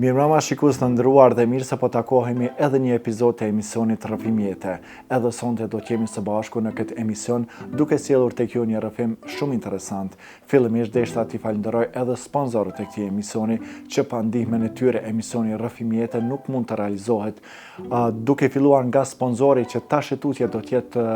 Mirëmbrëma shikues të nderuar dhe mirë se po takohemi edhe një epizod të emisionit Rrëfim Jete. Edhe sonte do të jemi së bashku në këtë emision duke sjellur tek ju një rrëfim shumë interesant. Fillimisht desha t'i falenderoj edhe sponsorët e këtij emisioni që pa ndihmën e tyre emisioni Rrëfim Jete nuk mund të realizohet. Duke filluar nga sponsori që tash tutje do të jetë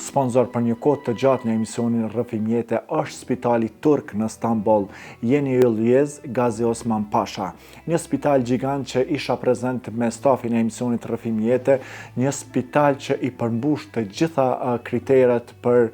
sponsor për një kohë të gjatë në emisionin Rrëfim Jete është Spitali Turk në Stamboll, Yeni Yıldız Gazi Osman Pasha. Një spital gjigant që isha prezent me stafin e emisionit Rrëfim Jete, një spital që i përmbush të gjitha kriteret për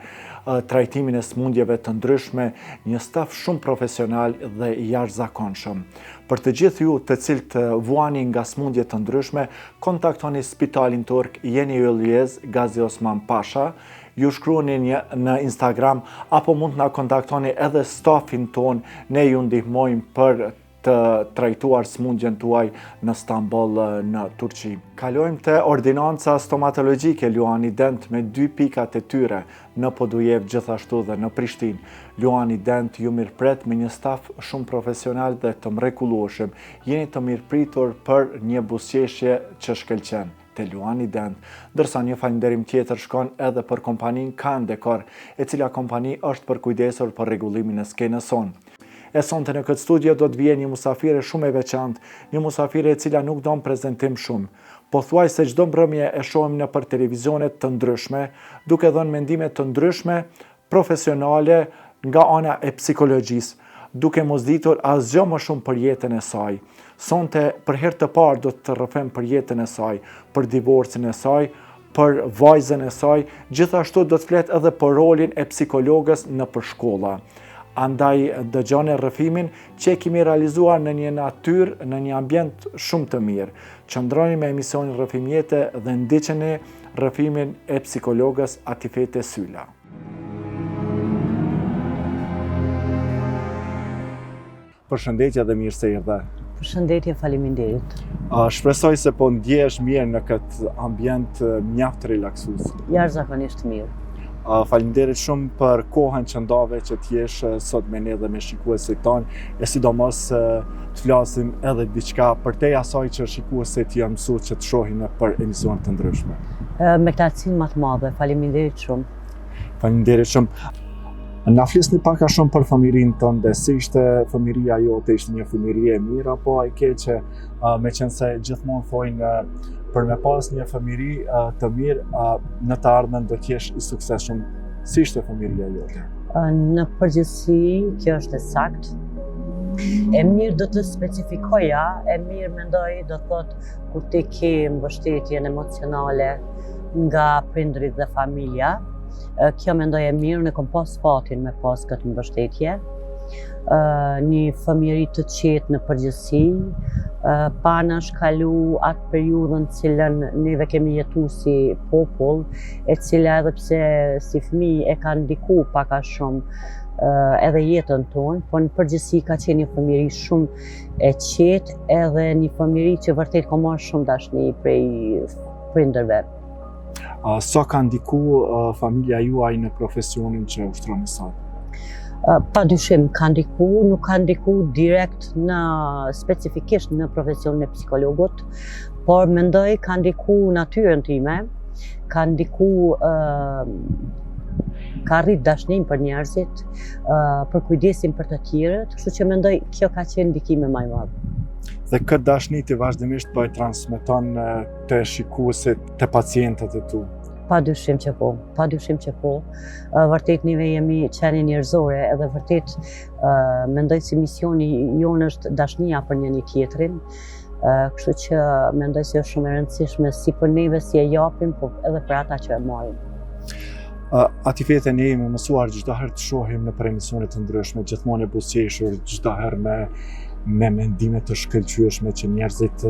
trajtimin e smundjeve të ndryshme, një staf shumë profesional dhe jashtëzakonshëm. Për të gjithë ju të cilët vuani nga smundje të ndryshme, kontaktoni Spitalin Turk Yeni Yıldız Gazi Osman Pasha, ju shkruani në Instagram apo mund të na kontaktoni edhe stafin ton, ne ju ndihmojmë për të trajtuar smundjen tuaj në Stamboll në Turqi. Kalojmë te ordinanca stomatologjike Luani Dent me 2 pikat e tyre në Podujev gjithashtu dhe në Prishtinë. Luani Dent ju mirëpret me një staf shumë profesional dhe të mrekullueshëm. Jeni të mirëpritur për një buzëqeshje që shkëlqen te Luani Dent, ndërsa një falënderim tjetër shkon edhe për kompaninë Kan Dekor, e cila kompani është përkujdesur për rregullimin e skenës sonë. E sonte në këtë studio do të vijë një musafire shumë e veçantë, një musafire e cila nuk don prezantim shumë. Pothuajse çdo mbrëmje e shohim nëpër televizionet të ndryshme, duke dhënë mendime të ndryshme, profesionale nga ana e psikologjisë, duke mos ditur asgjë më shumë për jetën e saj. Sonte për herë të parë do të rrëfem për jetën e saj, për divorcin e saj, për vajzën e saj, gjithashtu do të flet edhe për rolin e psikologës nëpër shkolla. Andaj dëgjoni rrëfimin që e kemi realizuar në një natyrë, në një ambient shumë të mirë. Qëndroni me emisionin Rrëfim Jete dhe ndiqeni rrëfimin e psikologës Atifete Sylla. Përshëndetje dhe mirë se erdhe. Përshëndetje, faleminderit. Shpresoj se po ndjehesh mirë në këtë ambient mjaft relaksues. Jashtëzakonisht mirë. Faleminderit shumë për kohën që ndave që t'jesh sot me ne dhe me shikuesit tanë, e sidomos të flasim edhe diçka për te asaj që shikuesit janë mësuar që të shohin për emisionet të ndryshme. Me kënaqësinë më të madhe, faleminderit shumë. Faleminderit shumë. Na flisni pak a shumë për fëmijërinë tënde, si ishte fëmijëria jote, ishte një fëmijëri e mirë apo e keqe, meqense gjithmonë thojnë për me pas një fëmijëri të mirë në të ardhmen do t'jesh i suksesshëm. Si ishte fëmijëria jote? Në përgjithësi, kjo është e saktë. E mirë do të specifikoja, e mirë mendoj do thotë kur ti ke mbështetjen emocionale nga prindrit dhe familja. Kjo mendoj e mirë, ne kom pas fatin me pas këtë mbështetje. Një fëmijëri të qetë në përgjithësi, pa na shkalu atë periudhën cilën neve kemi jetu si popull, e cila edhe pse si fëmijë e ka ndiku pak a shumë edhe jetën tonë, por në përgjithësi ka qenë një fëmijëri shumë e qetë, edhe një fëmijëri që vërtet ka marrë shumë dashni prej prindërve. Sa ka ndiku familja juaj në profesionin që ushtroni sot? Pa dyshim ka ndiku, nuk ka ndiku direkt specifikisht në profesionin e psikologut, por mendoj ka ndiku natyrën time, ka ndiku ka rrit dashnin për njerëzit, për kujdesin për të tjerët, kështu që mendoj kjo ka qenë ndikime më i madh. Dhe këtë dashni ti vazhdimisht po e transmeton te shikuesit, te pacientët e tu? Pa dyshim që po. Vërtet neve jemi qenie njerëzore edhe vërtet mendoj si misioni jonë është dashnia për njëri tjetrin. Kështu që mendoj se është shumë e rëndësishme si për neve si e japim, po edhe për ata që e marrin. Atifete ne jemi mësuar çdo herë të shohim në emisionet të ndryshme, gjithmonë e buzëqeshur, çdo herë me mendime të shkëlqyeshme që njerëzit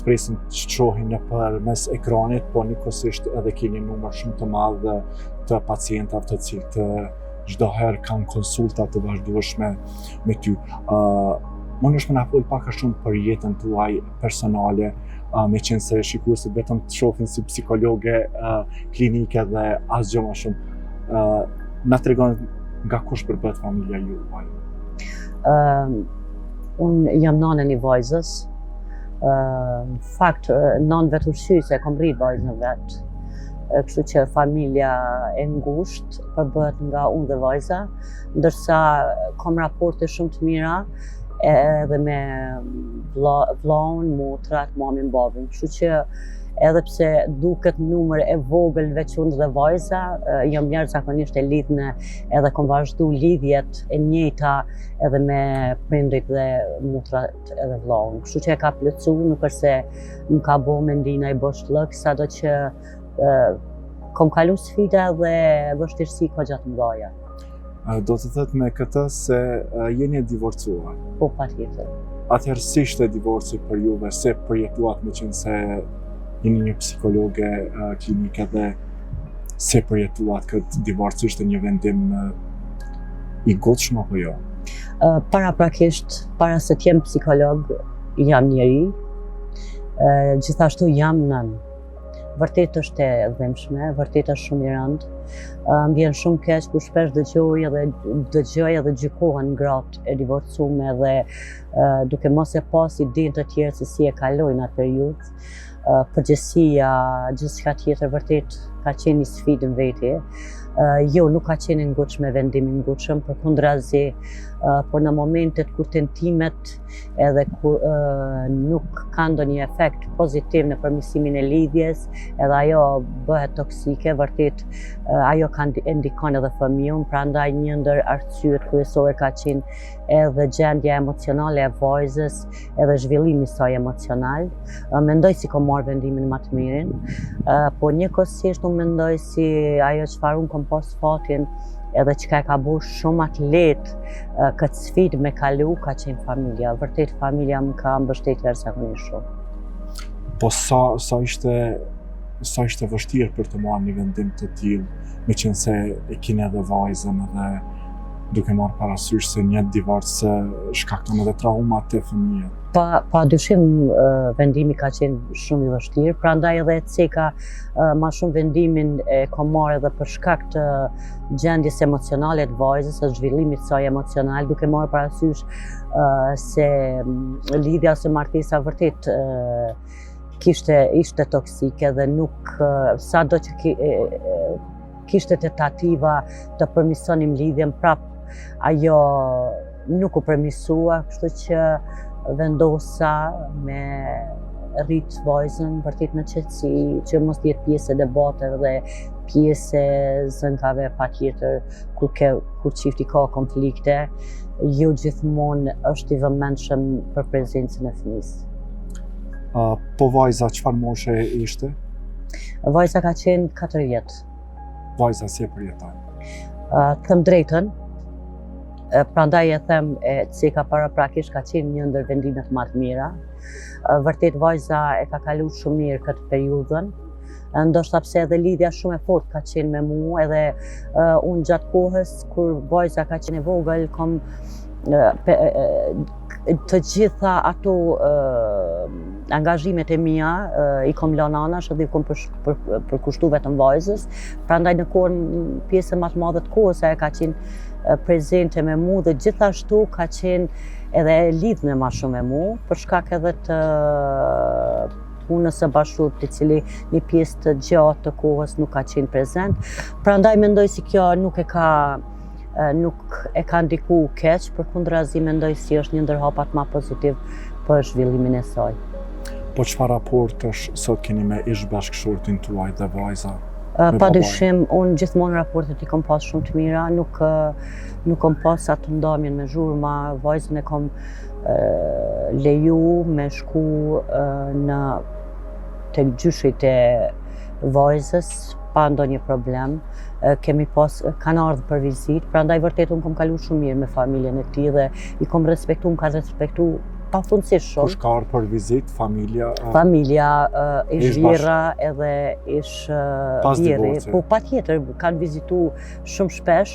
presin të shohin nëpërmes ekranit, po njëkohësisht edhe keni një numër shumë të madh të pacientave të cilët çdo herë kanë konsulta të vazhdueshme me ty. Mundesh më na fol pak a shumë për jetën tuaj personale, meqense shikuesit vetëm të shohin si psikologe klinike dhe asgjë më shumë. Na tregon nga kush përbëhet familja juaj? Unë jam nane një vajzës. Në fakt, nanë vetë ushqyse, kom rritë vajzën vetë. Kështu që familja e ngusht përbëhet nga unë dhe vajza, ndërsa kom raporte shumë të mira edhe me vllaun, motrat, mamin, babin. Kështu që edhe pse duket numër e vogël veç unë dhe vajza, jam jashtëzakonisht e lidhne edhe kom vazhdu lidhjet e njëjta edhe me prindrit dhe motrat edhe vllaun. Kështu që e ka plotsu, nuk është se më ka bo mendina i boshllëk, sado që kom kalu sfida dhe vështirësi ka gjatë mëdhaja. Do të thëtë me këtë se jeni e divorcuar. Po, patjetër. Atëherë si ishte divorci për juve, se përjetuat me qenë se jeni një psikologe klinike dhe se përjetuat këtë divorc, ishte një vendim i gatshëm apo jo? Paraprakisht, para se t'jem psikolog, jam njeri, gjithashtu jam nën. Vërtet është e dhëmshme, vërtet është shumë i rëndë. Më vjen shumë keq kur shpesh dëgjoj edhe gjykohen gratë e divorcume dhe duke mos e pas idenë të tjerë se si e kalojnë atë periudhë. Përgjësia, gjithçka tjetër vërtet ka qenë një sfidë në veti. Jo, nuk ka qenë ngutshme vendimi ngutshëm, përkundrazi, por në momentet kur tentimet edhe kur nuk ka ndonjë efekt pozitiv në përmirësimin e lidhjes, edhe ajo bëhet toksike, vërtet ajo ndikon edhe fëmijën, prandaj një ndër arsyet kryesore ka qenë edhe gjendja emocionale e vajzës, edhe zhvillimi i saj emocional. Mendoj si kom marrë vendimin më të mirin, po njëkohësisht unë mendoj si ajo çfarë unë kom pas fatin edhe çka e ka bërë shumë atë lehtë këtë sfidë me kalu ka qenë familja. Vërtet familja më ka mbështetur jashtëzakonisht shumë. Po sa ishte vështirë për të marrë një vendim të tillë, me qenë se e keni edhe vajzën edhe duke marrë parasysh se një divorc shkakton edhe trauma te fëmijët. Pa dyshim vendimi ka qenë shumë i vështirë, prandaj edhe ceka ma shumë vendimin e kom marrë edhe për shkak të gjendjes emocionale të vajzës, së zhvillimit të saj emocional, duke marrë parasysh se lidhja ose martesa vërtet ishte toksike dhe nuk sado që kishte tentativa të përmirësonim lidhjen, prap ajo nuk u përmirësua, kështu që vendosa me rrit vajzën vërtet në qetësi, që mos jetë pjesë e debateve dhe pjesë e zënkave patjetër kur çifti ka konflikte, jo gjithmonë është i vëmendshëm për prezencën e fëmisë. Po vajza çfarë moshe ishte? Vajza ka qenë 4 vjet. Vajza si e përjeton? Them drejtën, prandaj e them se ka paraprakisht ka qenë një ndër vendimet më të mira. Vërtet vajza e ka kaluar shumë mirë këtë periudhën. Ndoshta pse edhe lidhja shumë e fortë ka qenë me mua, edhe unë gjatë kohës kur vajza ka qenë e vogël kom të gjitha ato angazhimet e mia i kom lënë anash edhe i kom përkushtu vetëm vajzës. Prandaj në pjesën më të madhe të kohës ajo ka qenë prezente me mua dhe gjithashtu ka qenë edhe lidhne më shumë me mua për shkak edhe të punës së bashkëpunëtorit, i cili një pjesë të gjatë të kohës nuk ka qenë prezent. Prandaj mendoj si kjo nuk e ka ndiku keq, përkundrazi mendoj si është një ndër hapat më pozitiv për zhvillimin e saj. Po çfarë raportesh sot keni me ish bashkëshortin tuaj dhe vajza? Padyshim, unë gjithmonë raportet i kom pas shumë të mira, nuk kom pas atë ndamjen me zhurma, vajzën e kom leju me shku tek gjyshit e vajzës pa ndonjë problem. Kanë ardhur për vizitë, prandaj vërtet unë kom kalu shumë mirë me familjen e tij dhe i kom respektu, më kanë respektu pafundësisht shumë. Kush ka ardhur për vizitë, familja? Familja, ish vjera edhe ish vjeri. Po patjetër kanë vizitu shumë shpesh,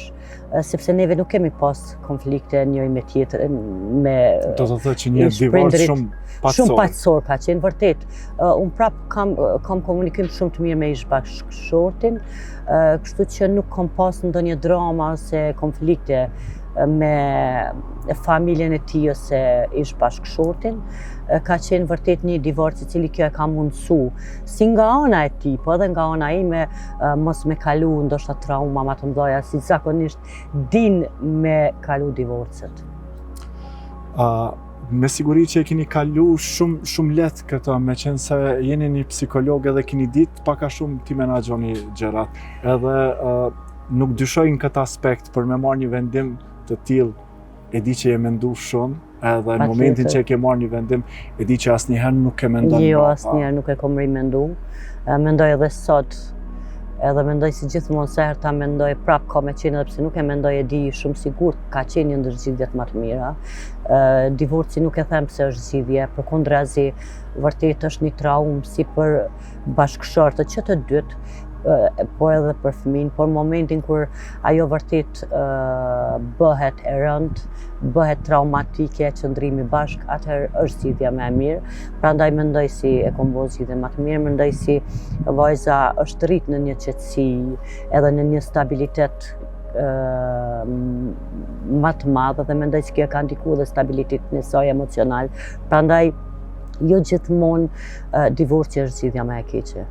sepse neve nuk kemi pas konflikte njëri me tjetrin. Do të thotë që një divorc shumë paqësor ka qenë vërtet. Unë prap kam komunikim shumë të mirë me ish bashkëshortin, kështu që nuk kam pas ndonjë drama ose konflikte me familjen e tij ose ish bashkëshortin, ka qenë vërtet një divorc i cili kjo e ka mundësu, si nga ana e tij, po edhe nga ana ime, mos me kalu ndoshta trauma më të mëdha, si zakonisht din me kalu divorcet. Me siguri që e keni kalu shumë letë këto, me qenë se jeni një psikolog edhe keni ditë paka shumë ti menaxhoni gjërat. Edhe nuk dyshoj në këtë aspekt për me marrë një vendim të tillë, e di që e mendu shumë, edhe në momentin që e ke marrë një vendim, e di që asnjëherë nuk e mendon. Jo, asnjëherë nuk e kom rimendu. Mendoj edhe sot, edhe mendoj si gjithmonë se herë ta mendoj prap ka me qenë, edhe pse nuk e mendoj e di shumë sigurt, ka qenë një ndër zgjidhjet më të mira. Divorci nuk e them se është zgjidhje, përkundrazi vërtet është një traumë si për bashkëshortët që të dytë, po edhe për fëmin, por momentin kur ajo vërtet bëhet e rëndë, bëhet traumatike, qëndrimi bashk, atëherë është zgjidhja më e mirë. Prandaj mendoj si e kom bërë zgjidhjen më të mirë, mendoj si vajza është rrit në një qetësi edhe në një stabilitet më të madhe, dhe mendoj se kjo ka ndikuar dhe stabilitetin e saj emocional. Prandaj jo gjithmonë divorci është zgjidhja më e keqe.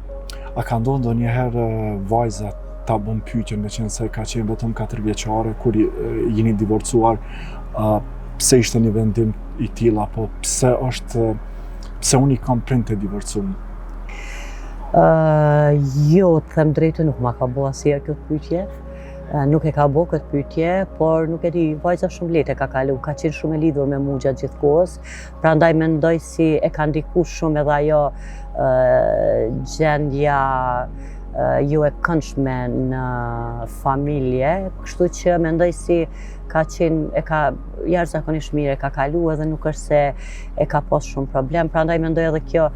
A ka ndonë ndonjëherë vajza ta bën pyetje, me qenë se ka qenë vetëm 4 vjeçare kur jeni divorcuar, pse ishte një vendim i tillë, apo pse unë i kam prind të divorcuar? Jo, të them drejtën, nuk ma ka bo asnjëherë këtë pyetje. Nuk e ka bo këtë pyetje, por nuk e di, vajza shumë lehtë e ka kalu, ka qenë shumë e lidhur me mua gjatë gjithë kohës, prandaj mendoj si e ka ndikuar shumë edhe ajo gjendja jo e këndshme në familje, kështu që mendoj si ka qenë, e ka jashtëzakonisht mirë e ka kalu, edhe nuk është se e ka pas shumë problem, prandaj mendoj edhe kjo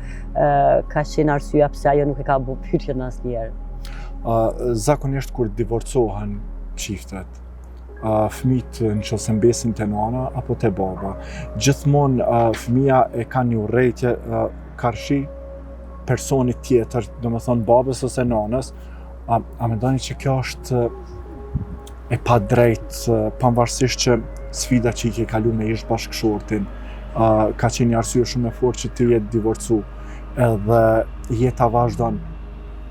ka qenë arsyeja pse ajo nuk e ka bo pyetjen asnjëherë. Zakonisht kur divorcohen çiftet, fëmijët nëse mbesin te nana apo te baba, gjithmonë fëmia e ka një urrëtie karshi personit tjetër, domethënë babës ose nanës. A mendoni që kjo është e padrejtë, pavarësisht që sfida që i ke kalu me ish bashkëshortin, ka qenë një arsye shumë e fortë që ti je divorcu, edhe jeta vazhdon.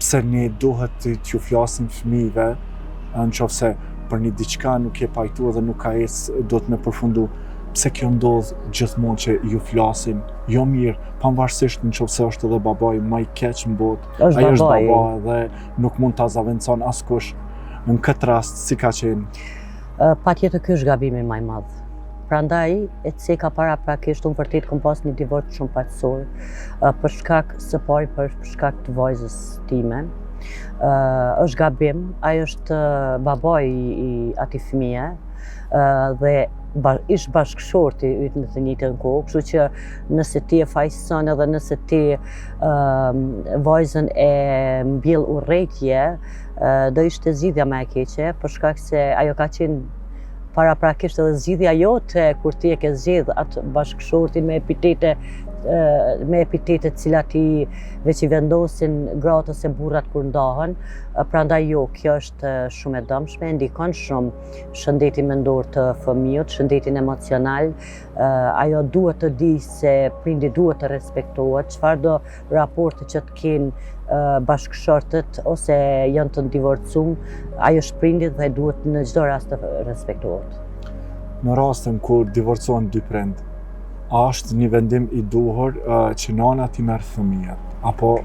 Pse ne duhet t'ju flasim fëmijëve, nëse për një diçka nuk je pajtu dhe nuk ka ecë, do të me përfundu, pse kjo ndodh gjithmonë që ju flasim, jo mirë, pavarësisht nëse është edhe babai më i keq në botë, ai është baba dhe nuk mund ta zaventon askush. Në këtë rast si ka qenë? Patjetër ky është gabimi më i madh. Prandaj, e ceka paraprakisht, unë vërtet kom pas një divorc shumë paqësor, për shkak së pari për shkak të vajzës time. Është gabim, ai është babai i atij fëmie dhe ish bashkëshorti yt në të njëjtën kohë, kështu që nëse ti e fajson edhe nëse ti vajzën e mbjell urrëtie, do ishte zgjidhja më e keqe, për shkak se ajo ka qenë paraprakisht edhe zgjidhja jote kur ti e ke zgjedh atë bashkëshortin me epitetet cilat veç i vendosin gratë ose burrat kur ndahen. Prandaj jo, kjo është shumë e dëmshme, ndikon shumë shëndetin mendor të fëmijët, shëndetin emocional. Ajo duhet të di se prindi duhet të respektohet, çfarëdo raporte që të kenë bashkëshortët ose janë të divorcuar, ajo është prindi dhe duhet në çdo rast të respektohet. Në rastin kur divorcohen dy prind, a është një vendim i duhur që nana t'i merr fëmijët, apo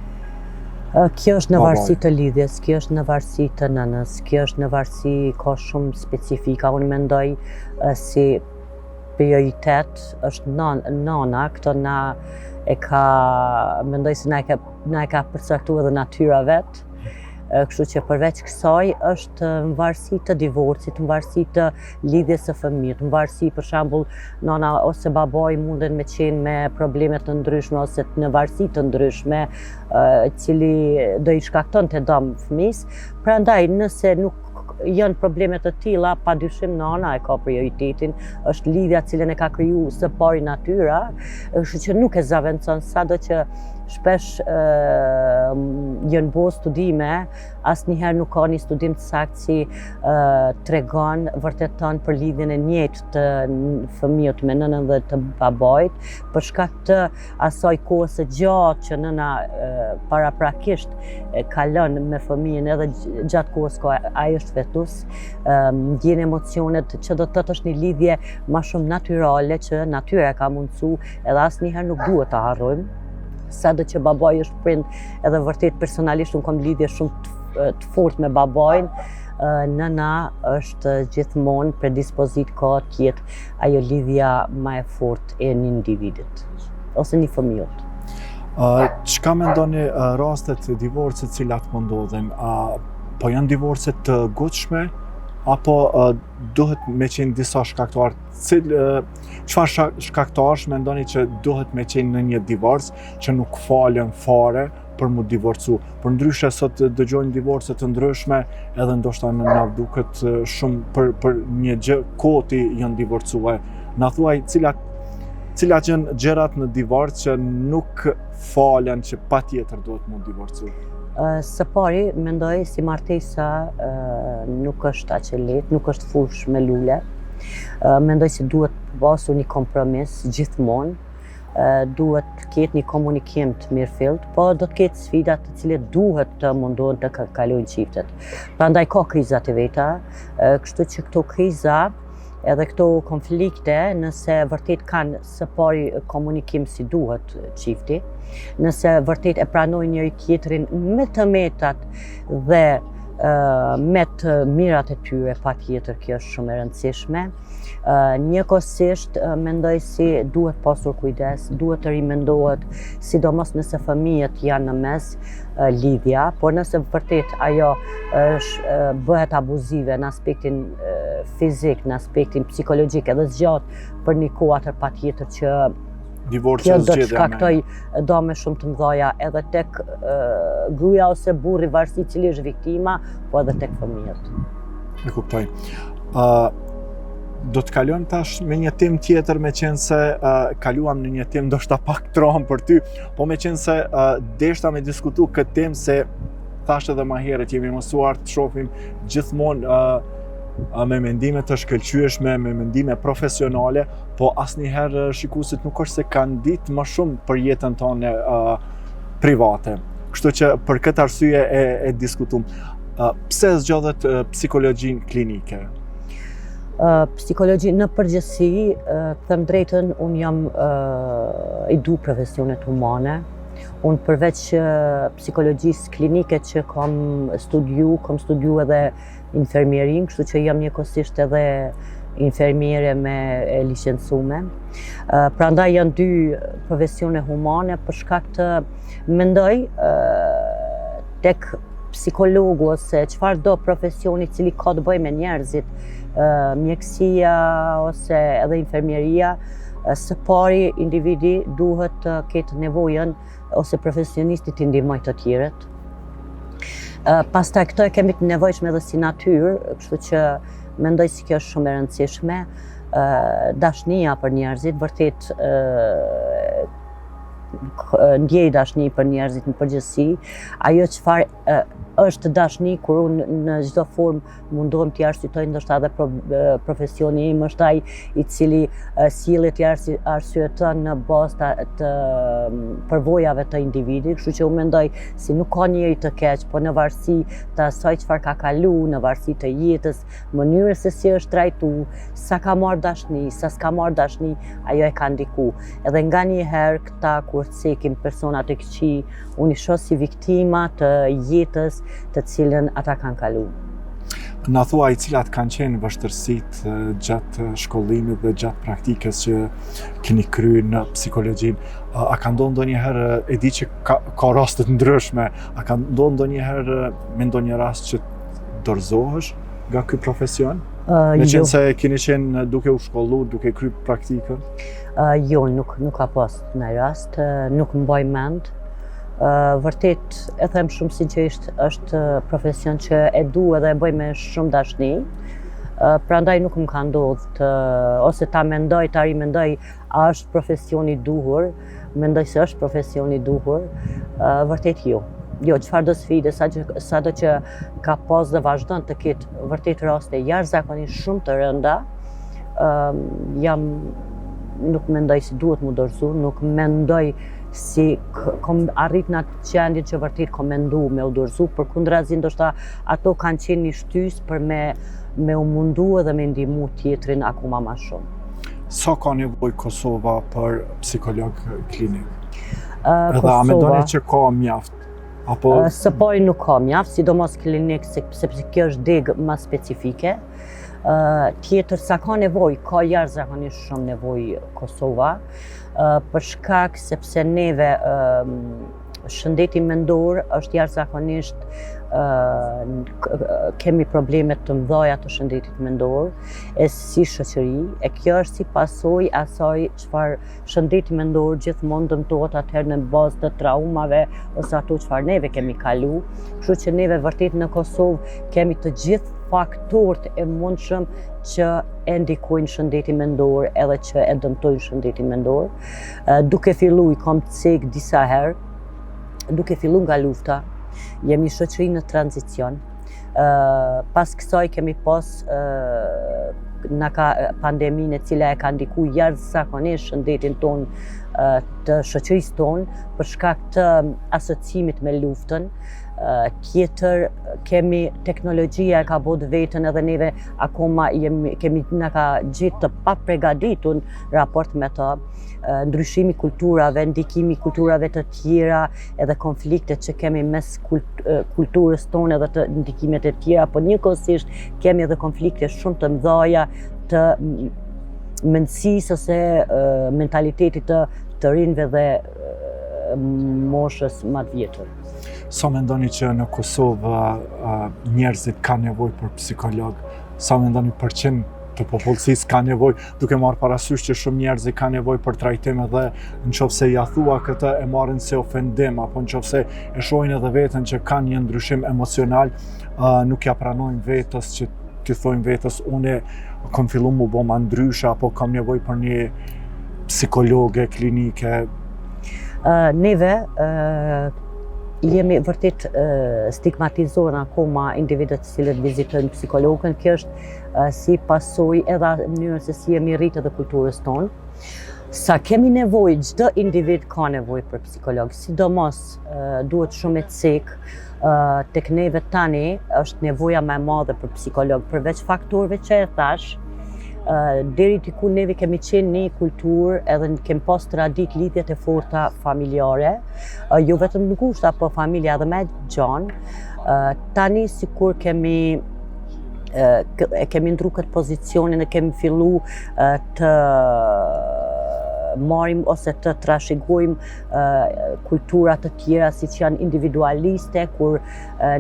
kjo është në varësi të lidhjes, kjo është në varësi të nënës, kjo është në varësi, ka shumë specifika. Unë mendoj si prioritet është nana, këto na e ka, mendoj se na e ka përcaktuar edhe natyra vet. Kështu që përveç kësaj është në varësi të divorcit, në varësi të lidhjes së fëmijët, në varësi për shembull nana ose babai munden me qenë me probleme të ndryshme ose në varësi të ndryshme, cili do i shkaktonte dëm fëmijës. Prandaj nëse nuk janë probleme të tilla, padyshim nana e ka prioritetin, është lidhja cilën e ka kriju së pari natyra, kështu që nuk e zaventon, sado që shpesh janë bo studime, asnjëherë nuk ka një studim të saktë si tregon, vërteton për lidhjen e njëjtë të fëmijët me nënën dhe të babait, për shkak të asaj kohë së gjatë që nëna paraprakisht kalon me fëmijën edhe gjatë kohës ko ai është fetus, ndjen emocionet që do të thotë është një lidhje më shumë natyrale që natyra ka mundsu edhe asnjëherë nuk duhet ta harrojmë. Sado që babai është prind edhe vërtet personalisht unë kam lidhje shumë të fortë me babain, nëna është gjithmonë predispozit ka të jetë ajo lidhja më e fortë e një individit ose një fëmijët. Çka mendoni rastet e divorcit të cilat po ndodhin? Po janë divorce të gutshme apo duhet me qenë disa shkaktarë? Çfarë shkaktarësh mendoni që duhet me qenë në një divorc që nuk falen fare për mu divorcu? Për ndryshe sot dëgjojnë divorce të ndryshme edhe ndoshta na duket shumë për një gjë koti janë divorcuar. Na thuaj cilat janë gjërat në divorc që nuk falen që patjetër duhet mu divorcu? Së pari, mendoj si martesa nuk është aq e lehtë, nuk është fush me lule. Mendoj se duhet pasur një kompromis gjithmonë, duhet të ketë një komunikim të mirëfillt, po do të ketë sfida të cilat duhet të mundohen të kalojnë çiftet. Prandaj ka krizat e veta, kështu që këto kriza edhe këto konflikte, nëse vërtet kanë së pari komunikim si duhet çifti, nëse vërtet e pranojnë njëri tjetrin me të metat dhe me të mirat e tyre, patjetër kjo është shumë e rëndësishme. Njëkohësisht mendoj si duhet pasur kujdes, duhet të rimendohet, sidomos nëse fëmijët janë në mes lidhja, por nëse vërtet ajo bëhet abuzive në aspektin fizik, në aspektin psikologjik edhe zgjat për një kohë atër patjetër që kjo do të shkaktoj dome shumë të mëdha edhe tek gruaja ose burri, varësisht cili është viktima, po edhe tek fëmijët. E kuptoj. Do të kalojmë tash me një temë tjetër, me qenë se kaluam në një temë ndoshta pak tron për ty, po me qenë se deshta me diskutu këtë temë se thash edhe më herët jemi mësuar të shohim gjithmonë me mendime të shkëlqyeshme, me mendime profesionale, po asnjëherë shikuesit nuk është se kanë ditë më shumë për jetën tonë private. Kështu që për këtë arsye e diskutum. Pse zgjodhet psikologjinë klinike? Psikologji në përgjithësi, them drejtën, unë jam i du profesionet humane. Unë përveç psikologjisë klinike që kam studiu edhe infermierin, kështu që jam njëkohësisht edhe infermiere me licencume. Prandaj janë dy profesione humane për shkak të mendoj tek psikologu ose çfarëdo profesioni cili ka të bëjë me njerëzit, mjekësia ose edhe infermieria, së pari individi duhet të ketë nevojën ose profesionisti të ndihmojë të tjerët. Pastaj këto e kemi të nevojshme edhe si natyrë, kështu që mendoj se kjo është shumë e rëndësishme. Dashnia për njerëzit, vërtet ndjej dashni për njerëzit në përgjithësi. Ajo çfarë është dashni kur unë në çdo formë mundohem t'i arsyetoj, ndoshta edhe profesioni im është ai i cili sillet t'i arsyeton në bazë të përvojave të individit, kështu që unë mendoj si nuk ka njeri të keq, po në varësi të asaj çfarë ka kalu, në varësi të jetës, mënyrës se si është trajtuar, sa ka marrë dashni, sa s'ka marrë dashni, ajo e ka ndiku. Edhe nganjëherë këta kur cekin persona të këqij, unë i shoh si viktima të jetës të cilën ata kanë kalu. Na thuaj cilat kanë qenë vështirësitë gjatë shkollimit dhe gjatë praktikës që keni kryer në psikologjinë? A ka ndodhur ndonjëherë, e di që ka raste të ndryshme, a ka ndodhur ndonjëherë me ndonjë rast që dorëzohesh nga ky profesion? Me qenë se keni qenë duke u shkolluar, duke kryer praktikën? Jo, nuk ka pas në rast, nuk mbaj mend. Vërtet, e them shumë sinqerisht, është profesion që e du edhe e bëj me shumë dashni. Prandaj nuk më ka ndodhur ose ta mendoj, ta rimendoj, a është profesioni duhur, mendoj se është profesioni duhur, vërtet jo. Jo, çfarëdo sfide, sado që ka pas dhe vazhdon të ketë vërtet raste jashtëzakonisht shumë të rënda, nuk mendoj si duhet mu dorëzu, nuk mendoj si kom arrit në atë qendje që vërtet kom mendu me u dorëzu, përkundrazi ndoshta ato kanë qenë një shtys për me u mundu edhe me ndihmu tjetrin akoma ma shumë. Sa ka nevojë Kosova për psikolog klinik? Edhe a mendoni që ka mjaft? Së pari nuk ka mjaft, sidomos klinik, sepse kjo është degë më specifike. Tjetër, sa ka nevojë, ka jashtëzakonisht shumë nevojë Kosova, për shkak sepse neve shëndeti mendor është jashtëzakonisht kemi probleme të mëdha të shëndetit mendor si shoqëri, e kjo është si pasojë asaj çfarë shëndeti mendor gjithmonë dëmtohet atëherë në bazë të traumave ose ato çfarë neve kemi kalu. Kështu që neve vërtet në Kosovë kemi të gjithë faktorët e mundshëm që e ndikojnë shëndetin mendor edhe që e dëmtojnë shëndetin mendor. Duke filluar kam cek disa herë, duke filluar nga lufta, jemi shoqëri në tranzicion. Pas kësaj kemi pas pandeminë e cila e ka ndikuar jashtëzakonisht shëndetin ton të shoqërisë ton për shkak të asociimit me luftën. Tjetër, kemi teknologjia e ka bërë vetën edhe neve akoma na ka gjetë të papregaditur raport me të. Ndryshimi kulturave, ndikimi kulturave të tjera edhe konfliktet që kemi mes kulturës tonë edhe të ndikimet e tjera, por njëkohësisht kemi edhe konflikte shumë të mëdha të mendësisë ose mentalitetit të rinjve dhe moshës më të vjetër. Sa mendoni që në Kosovë njerëzit kanë nevojë për psikolog? Sa mendoni përqind të popullsisë ka nevojë, duke marrë parasysh që shumë njerëz kanë nevojë për trajtim edhe nëse ja thua këtë e marrin si ofendim, apo nëse e shohin edhe veten që kanë një ndryshim emocional, nuk ja pranojnë vetës që t'i thojnë vetës unë kam filluar më bë ma ndryshe apo kam nevojë për një psikologe klinike. Neve jemi vërtet stigmatizuar akoma individët të cilët vizitojnë psikologën. Kjo është si pasojë edhe mënyrës se si jemi rritë dhe kulturës tonë. Sa kemi nevojë, çdo individ ka nevojë për psikolog, sidomos duhet shumë e cek tek neve tani është nevoja më e madhe për psikolog, përveç faktorëve që e thash. Deri diku neve kemi qenë një kulturë edhe kemi pas tradit lidhjet e forta familjare, jo vetëm në kushta, po familja edhe me gjanë. Tani sikur kemi ndru këtë pozicionin e kemi fillu të marim ose të trashëgojmë kultura të tjera siç janë individualiste, kur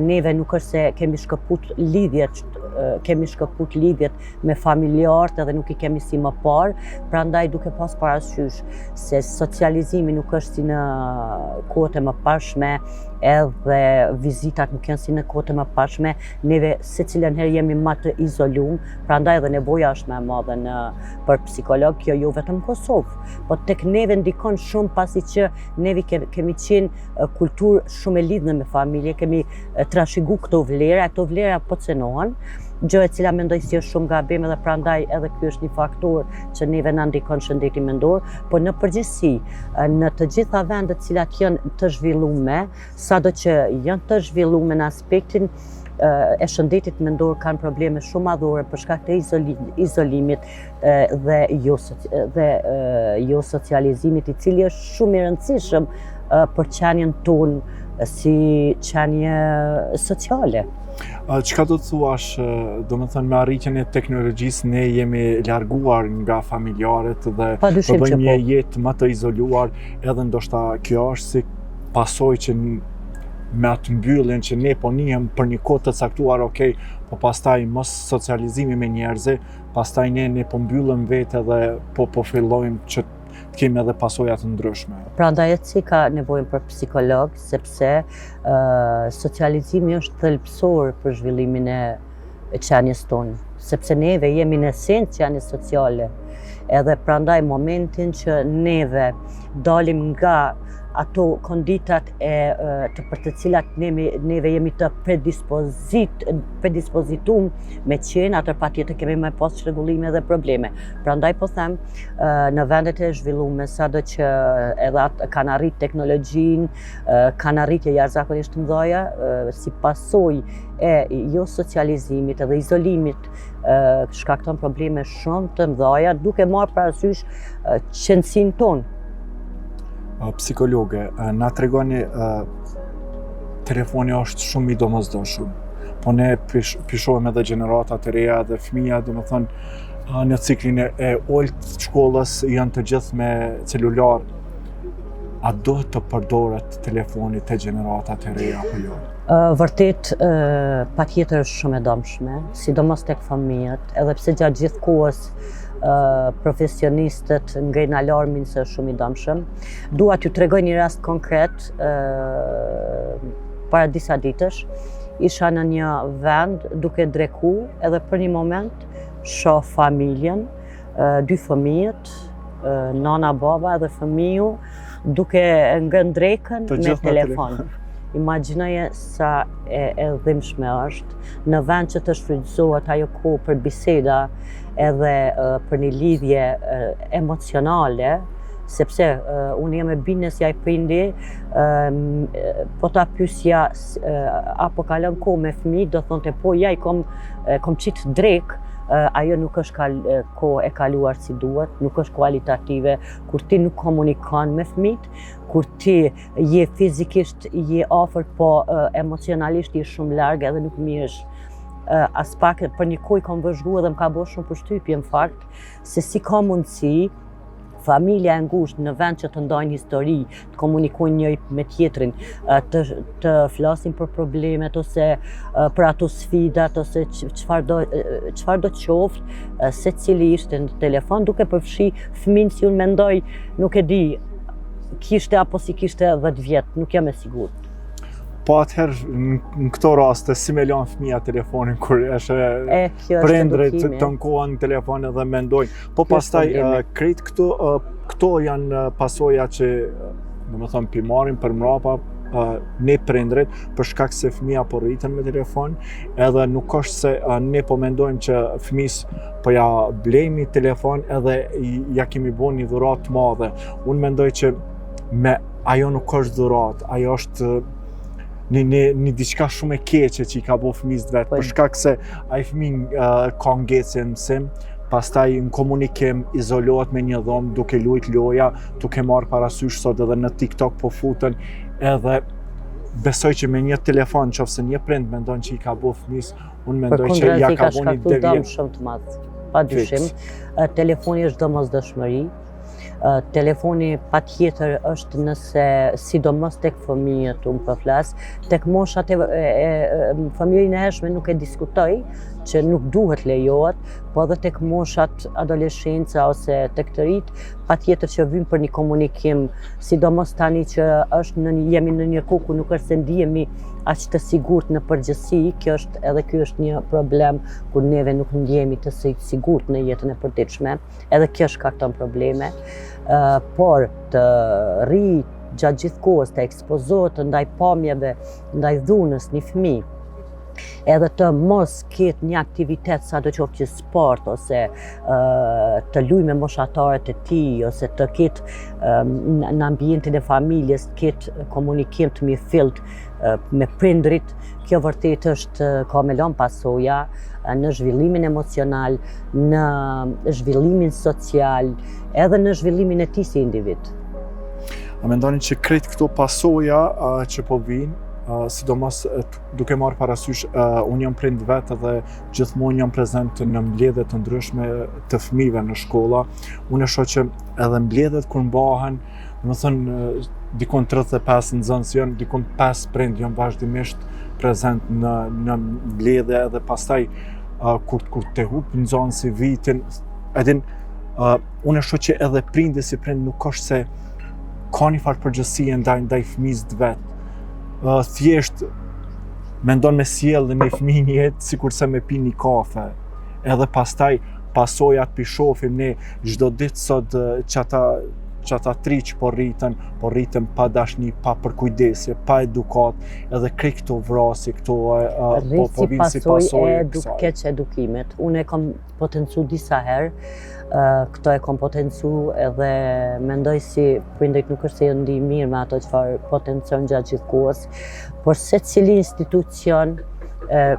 neve nuk është se kemi shkëput lidhjet me familjarët edhe nuk I kemi si më parë, prandaj duke pas parasysh se socializimi nuk është si në kohët e mëparshme, edhe vizitat nuk janë si në kohët e mëparshme, neve secilën herë jemi më të izoluar, prandaj edhe nevoja është më e madhe për psikolog, kjo jo vetëm në Kosovë, po tek neve ndikon shumë pasi që neve kemi qenë kulturë shumë e lidhur me familje, kemi trashëguar këto vlera po cenohen, gjë e cila mendoj si është shumë gabim edhe prandaj edhe ky është një faktor që neve na ndikon shëndetin mendor, por në përgjithësi në të gjitha vendet cilat janë të zhvilluara, sado që janë të zhvilluara në aspektin e shëndetit mendor kanë probleme shumë madhore për shkak të izolimit dhe jo socializimit, I cili është shumë I rëndësishëm për qenien tonë si qenie sociale. Çka do të thuash, do të thënë me arritjen e teknologjisë ne jemi larguar nga familjarët dhe do bëjmë një jetë më të izoluar, edhe ndoshta kjo është si pasojë që me atë mbylljen që ne po nihem për një kohë të caktuar, okay, po pastaj mos socializimi me njerëz, pastaj ne po mbyllëm vetë dhe po fillojmë që të kemi edhe pasoja të ndryshme. Prandaj si ka nevojën për psikolog, sepse socializimi është thelbësor për zhvillimin e qenies tonë. sepse neve jemi në esencë janë sociale. Edhe prandaj momentin që neve dalim nga ato konditat për të cilat neve jemi të predispozitum me qenë, atër patjetër kemi me pas çrregullime dhe probleme. Prandaj po them, në vendet e zhvilluara, sado që edhe atë kanë arrit teknologjinë, kanë arritje jashtëzakonisht të mëdha, si pasojë e jo socializimit edhe izolimit, shkakton probleme shumë të mëdha, duke marrë parasysh qëndësinë tonë. Psikologe, na tregoni telefoni është shumë i domosdoshëm, po ne pishohem edhe gjenerata të reja dhe fëmija, domethënë në ciklin e olt shkollës janë të gjithë me celular. A do të përdoret telefoni te gjenerata të reja apo jo? Vërtet, patjetër është shumë e dëmshme, sidomos tek fëmijët, edhe pse gjatë gjithë kohës profesionistët ngejnë alarmin se është shumë i dëmshëm. Dua t'ju tregoj një rast konkret. Para disa ditësh isha në një vend duke dreku edhe për një moment shoh familjen, 2 fëmijët, nana, baba edhe fëmiu duke ngrënë drekën me telefon. Imagjinoje sa e dhimbshme është në vend që të shfrytëzohet ajo kohë për biseda edhe për një lidhje emocionale, sepse unë jam e bindur se ai prindi, po ta pyesja apo kalon kohë me fëmijë, do thonte po ja i kom qit drek. Ajo nuk është kohë e kaluar si duhet, nuk është kualitative, kur ti nuk komunikon me fëmijët, kur ti je fizikisht je afër, po emocionalisht je shumë larg edhe nuk mirësh. As pak për një kohë kam vëzhguar dhe më ka bërë shumë përshtypje në fakt se si ka mundësi familja e ngushtë në vend që të ndajnë histori, të komunikojnë njëri me tjetrin, të flasin për problemet ose për ato sfidat ose çfarë do të qoftë, secili ishte në telefon duke përfshi fëmin si unë mendoj, nuk e di, kishte apo si kishte 10 vjet, nuk jam e sigurt. Po atëherë në këto raste si me lanë fëmija telefonin kur është prindrit të ankohen në telefon edhe mendojnë. Po pastaj krejt këto janë pasoja që domethënë pi marrin për mrapa ne prindrit për shkak se fëmija po rriten me telefon, edhe nuk është se ne po mendojmë që fëmis po ja blejmë telefon edhe ja kemi bën një dhuratë të madhe. Unë mendoj që ajo nuk është dhuratë, ajo është një diçka shumë e keqe që i ka bo fëmijës vetë, për shkak se ai fëmijë ka ngecje në mësim, pastaj në komunikim izolohet me një dhomë duke luajt loja, duke marrë parasysh sot edhe në TikTok po futen, edhe besoj që me një telefon, nëse një prind mendon që i ka bo fëmijës, unë mendoj që ja ka bo një devijim shumë të madh. Padyshim, telefoni është domosdoshmëri. Telefoni patjetër është nëse sidomos tek fëmijët, unë po flas, tek moshat e fëmijëve e hershme nuk e diskutoj që nuk duhet lejohet, po edhe tek moshat adoleshenca ose tek të rit, patjetër që vijmë për një komunikim, sidomos tani që jemi në një kohë ku nuk është se ndihemi aq të sigurt në përgjithësi, ky është një problem kur neve nuk ndihemi të sigurt në jetën e përditshme, edhe kjo shkakton probleme. Por të rri gjatë gjithë kohës, të ekspozohet ndaj pamjeve, ndaj dhunës një fëmijë, edhe të mos ketë një aktivitet sa do qoftë që sport, ose të luajë me moshatarët e tij, ose të ketë në ambientin e familjes, të ketë komunikim të mirëfillt me prindrit, kjo vërtet ka me lënë pasoja në zhvillimin emocional, në zhvillimin social, edhe në zhvillimin e tij si individ. A mendoni që krejt këto pasoja që po vijnë, sidomos duke marrë parasysh unë jam prind vetë dhe gjithmonë jam prezent në mbledhje të ndryshme të fëmijëve në shkolla, unë e shoh që edhe mbledhjet kur mbahen, domethënë dikon 35 nxënës janë, dikon 5 prind janë vazhdimisht prezent në mbledhje, edhe pastaj kur te hup nxënësi vitin, unë e shoh që edhe prindi si prind nuk është se ka një farë përgjegjësie ndaj fëmijës vet. Thjesht mendon me sjellë një fëmijë një jetë sikurse me pi një kafe. edhe pastaj pasojat pi shohim ne çdo ditë sot çata tri që po rritën pa dashni, pa përkujdesje, pa edukat, edhe krejt këto vrasje, këto po vinë si pasojë e kësaj. Keq edukimet. Unë e kam potencu disa herë, këto e kam potencu edhe mendoj si prindrit nuk është se janë ndi mirë me ato çfarë potencon gjatë gjithë kohës, por secili institucion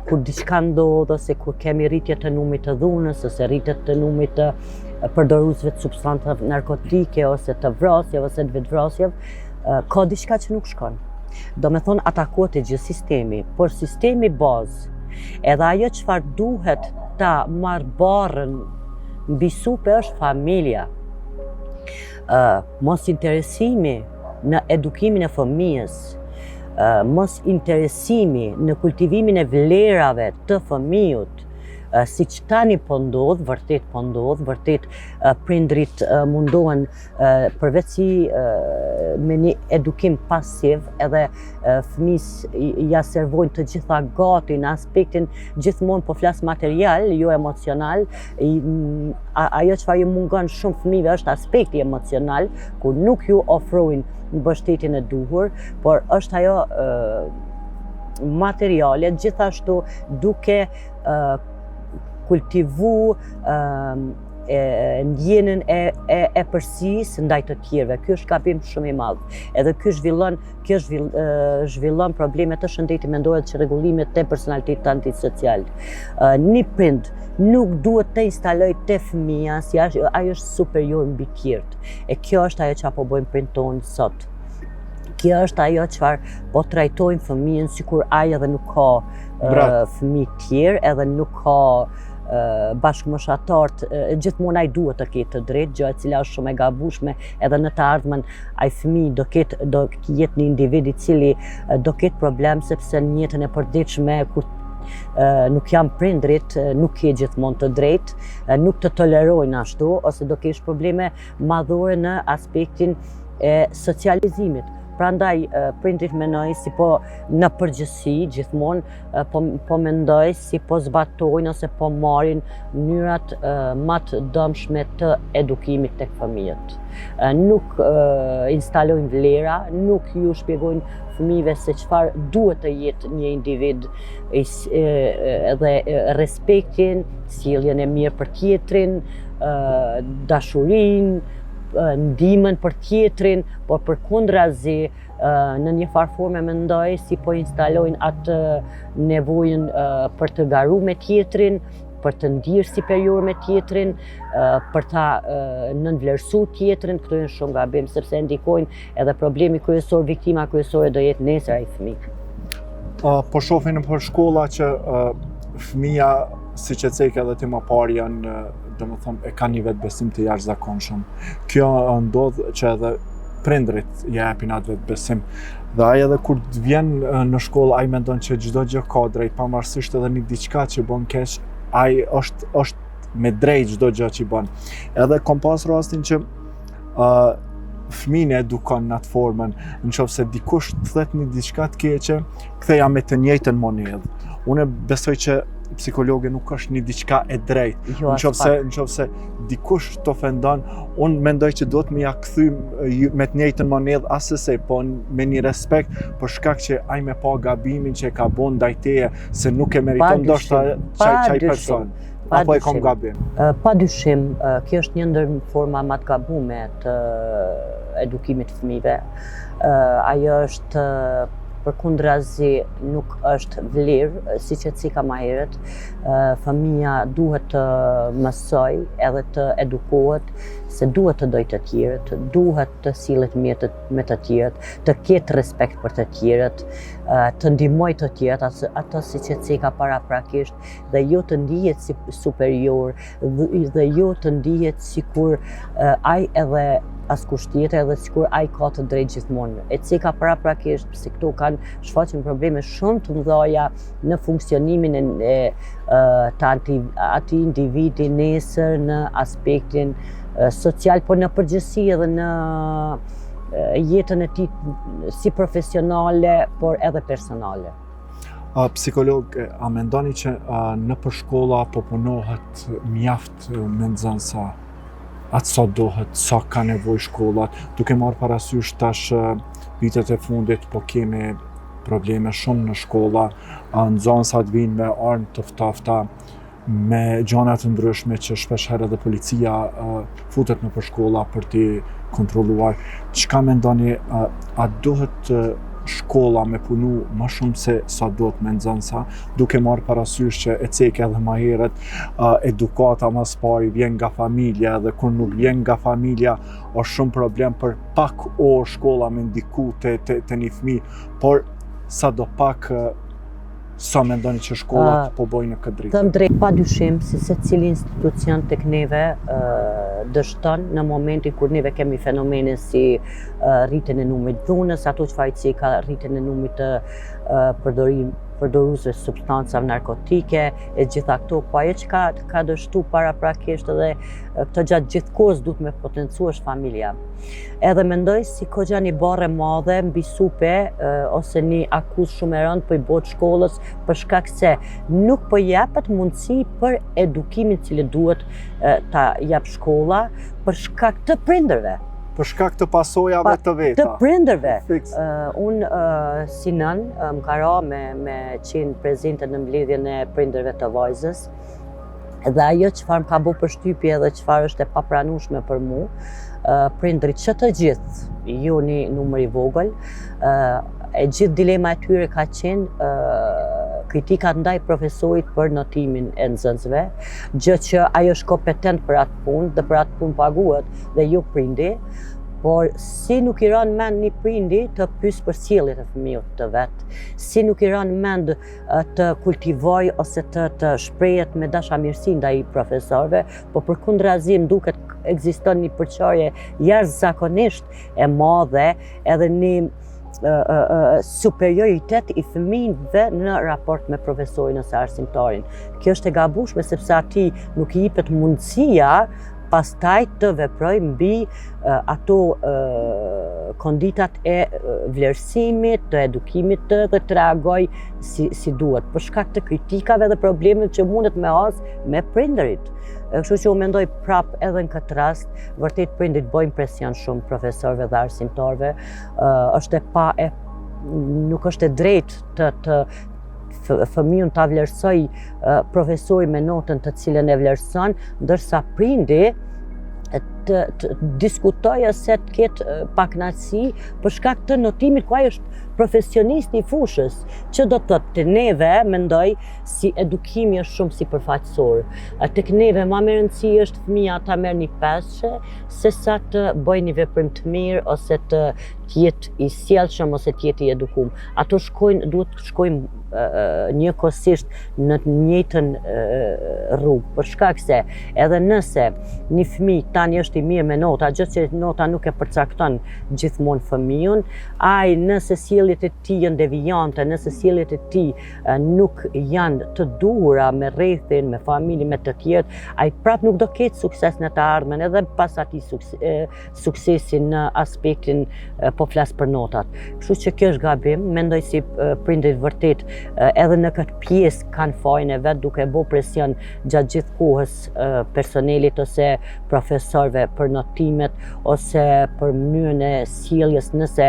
kur diçka ndodh ose kur kemi rritje të numrit të dhunës ose rritje të numrit të përdoruesve të substancave narkotike ose të vrasjeve ose të vetvrasjeve, ka diçka që nuk shkon. Do me thonë atakohet gjithë sistemi, por sistemi bazë, edhe ajo çfarë duhet ta marrë barrën mbi supe është familja. Mos interesimi në edukimin e fëmijës, mos interesimi në kultivimin e vlerave të fëmijut, si që tani po ndodh, vërtet prindrit mundohen përveç si me një edukim pasiv edhe fëmis ja servojnë të gjitha gati në aspektin gjithmonë po flas material, jo emocional. Ajo çfarë ju mungon shumë fëmijëve është aspekti emocional, ku nuk ju ofrojnë mbështetjen e duhur, por është ajo materiale gjithashtu duke kultivu ndjenën e përsisë ndaj të tjerëve. Ky është gabim shumë i madh. Edhe ky zhvillon probleme të shëndetit mendor dhe çrregullimet të personalitetit antisocial. Një prind nuk duhet të instaloj te fëmia si ajo është superior mbi tjerët. E kjo është ajo çfarë po bëjmë prind tonë sot. Kjo është ajo çfarë po trajtojnë fëmijën sikur ai edhe nuk ka fëmijë tjerë, edhe nuk ka bashkëmoshatar, gjithmonë ai duhet të ketë të drejtë, gjë e cila është shumë e gabueshme, edhe në të ardhmen ai fëmijë do jetë një individ i cili do ketë problem sepse në jetën e përditshme kur nuk janë prindrit, nuk ke gjithmonë të drejtë, nuk të tolerojnë ashtu, ose do kesh probleme madhore në aspektin e socializimit. Prandaj prindrit mendoj si po në përgjithësi gjithmonë po mendoj si po zbatojnë ose po marrin mënyrat më të dëmshme të edukimit tek fëmijët. Nuk instalojnë vlera, nuk ju shpjegojnë fëmijëve se çfarë duhet të jetë një individ, edhe respektin, sjelljen e mirë për tjetrin, dashurinë, ndihmën për tjetrin, por përkundrazi në një farë forme mendoj si po instalojnë atë nevojën për të garuar me tjetrin, për të ndjerë superior me tjetrin, për ta nënvlerësuar tjetrin. Këto janë shumë gabim sepse ndikojnë edhe problemi kryesor, viktima kryesore do jetë nesër ai fëmijë. Po shohim për shkolla që fëmia, siç e cek edhe ti më parë, janë domethënë e kanë një vetbesim të jashtëzakonshëm. Kjo ndodh që edhe prindrit japin atë vetbesim. Dhe ai edhe kur vjen në shkollë, ai mendon që çdo gjë ka drejt, pavarësisht edhe një diçka që bën keq, ai është me drejt çdo gjë që bën. Edhe kom pas rastin që fëmijën e edukon në atë formën, nëse dikush thotë një diçka të keqe, ktheja me të njëjtën monedhë. Unë besoj që psikologi nuk është një diçka e drejtë. Nëse dikush të ofendon, unë mendoj që duhet me ja kthy me të njëjtën monedhë asëse, po me një respekt për shkak që ai me pa gabimin që e ka bën ndaj teje, se nuk e meriton ndoshta çaj person. Apo e kam gabim? Padyshim, kjo është një ndër forma më të gabuara të edukimit të fëmijëve. Ajo është përkundrazi nuk është vlerë, siç e cika më herët. Fëmia duhet të mësoj edhe të edukohet se duhet të dojë të tjerët, duhet të sillet mirë me të tjerët, të ketë respekt për të tjerët, të ndihmojë të tjerët, ato siç e cika paraprakisht, dhe jo të ndihet si superior, dhe jo të ndihet sikur ai edhe askush tjetër, edhe sikur ai ka të drejtë gjithmonë. E cika paraprakisht se këto kanë shfaqen probleme shumë të mëdha në funksionimin e atij individi nesër në aspektin social, por në përgjithësi edhe në jetën e tij si profesionale, por edhe personale. Psikolog, a mendoni që në për shkolla po punohet mjaft me nxënësa atë sa dohet, sa ka nevojë shkollat, duke marrë parasysh tash vitet e fundit po kemi probleme shumë në shkolla, nxënësat vinë me armë të ftafta, me gjëra të ndryshme që shpesh herë edhe policia futet në për shkolla për t'i kontrolluar. Çka mendoni, a duhet shkolla me punu më shumë se sa duhet me nxënësa, duke marrë parasysh që e cek edhe më herët, edukata mas pari vjen nga familja dhe kur nuk vjen nga familja është shumë problem për pak orë shkolla me ndiku te një fëmijë, por sadopak sa mendoni që shkollat po bojnë në këtë drejtim? Thëm drejt, padyshim se secili institucion tek neve dështon në momentin kur neve kemi fenomene si rritjen e numrit dhunës, ato çfarë që ka rritjen e numrit të përdoruesve substancave narkotike, e gjitha këto, po ajo që ka dështu paraprakisht edhe këtë gjatë gjithë kohës duhet me potencu është familja. Edhe mendoj si kogja një barre madhe mbi supe ose një akuzë shumë e rëndë po i bëhet shkollës për shkak se nuk po jepet mundësi për edukimin cili duhet ta jap shkolla për shkak të prindërve. Për shkak të pasojave të veta. Të prindërve. Unë si nën më ka ra me qenë prezente në mbledhjen e prindërve të vajzës. Dhe ajo çfarë më ka bërë përshtypje dhe çfarë është e papranueshme për mua, prindrit që të gjithë, jo një numër i vogël, e gjithë dilema e tyre ka qenë kritika ndaj profesorit për notimin e nxënësve, gjë që ajo është kompetent për atë punë dhe për atë punë paguhet dhe jo prindi, por si nuk i rënë mend një prindi të pyes për sjelljet e fëmijës të vet, si nuk i rënë mend të kultivoj ose të shprehet me dashamirësi ndaj profesorëve, po përkundrazim duket ekziston një përçarje jashtëzakonisht e madhe edhe një superioritet i fëmijëve në raport me profesorin ose arsimtarin. Kjo është e gabueshme sepse atij nuk i jepet mundësia pastaj të veproj mbi ato konditat e vlerësimit, të edukimit dhe të reagoj si duhet, për shkak të kritikave dhe problemeve që mundet me as me prindërit. Kështu që unë mendoj prap edhe në këtë rast, vërtet prindrit bojnë presion shumë profesorëve dhe arsimtarëve, nuk është e drejtë të fëmijën ta vlerësoj profesori me notën të cilën e vlerëson, ndërsa prindi të diskutoj ose të ketë pakënaqësi për shkak të notimit ku ai është profesionist i fushës, që do të thotë te neve mendoj si edukimi është shumë sipërfaqësor. Tek neve më me rëndësi është fëmia ta merr një peshe sesa të bëjë një veprim të mirë ose të jetë i sjellshëm ose të jetë i edukuar. Ato duhet të shkojnë njëkohësisht në të njëjtën rrugë, për shkak se edhe nëse një fëmijë tani është i mirë me nota, gjë që nota nuk e përcakton gjithmonë fëmijën, ai nëse sjelljet e tij janë devijante, nëse sjelljet e tij nuk janë të duhura me rrethin, me familjen, me të tjerë, ai prap nuk do ketë sukses në të ardhmen, edhe pas atij suksesin në aspektin po flas për notat. Kështu që kjo është gabim, mendoj si prindrit vërtet edhe në këtë pjesë kanë fajin e vet duke bërë presion gjatë gjithë kohës personelit ose profesorëve për notimet ose për mënyrën e sjelljes, nëse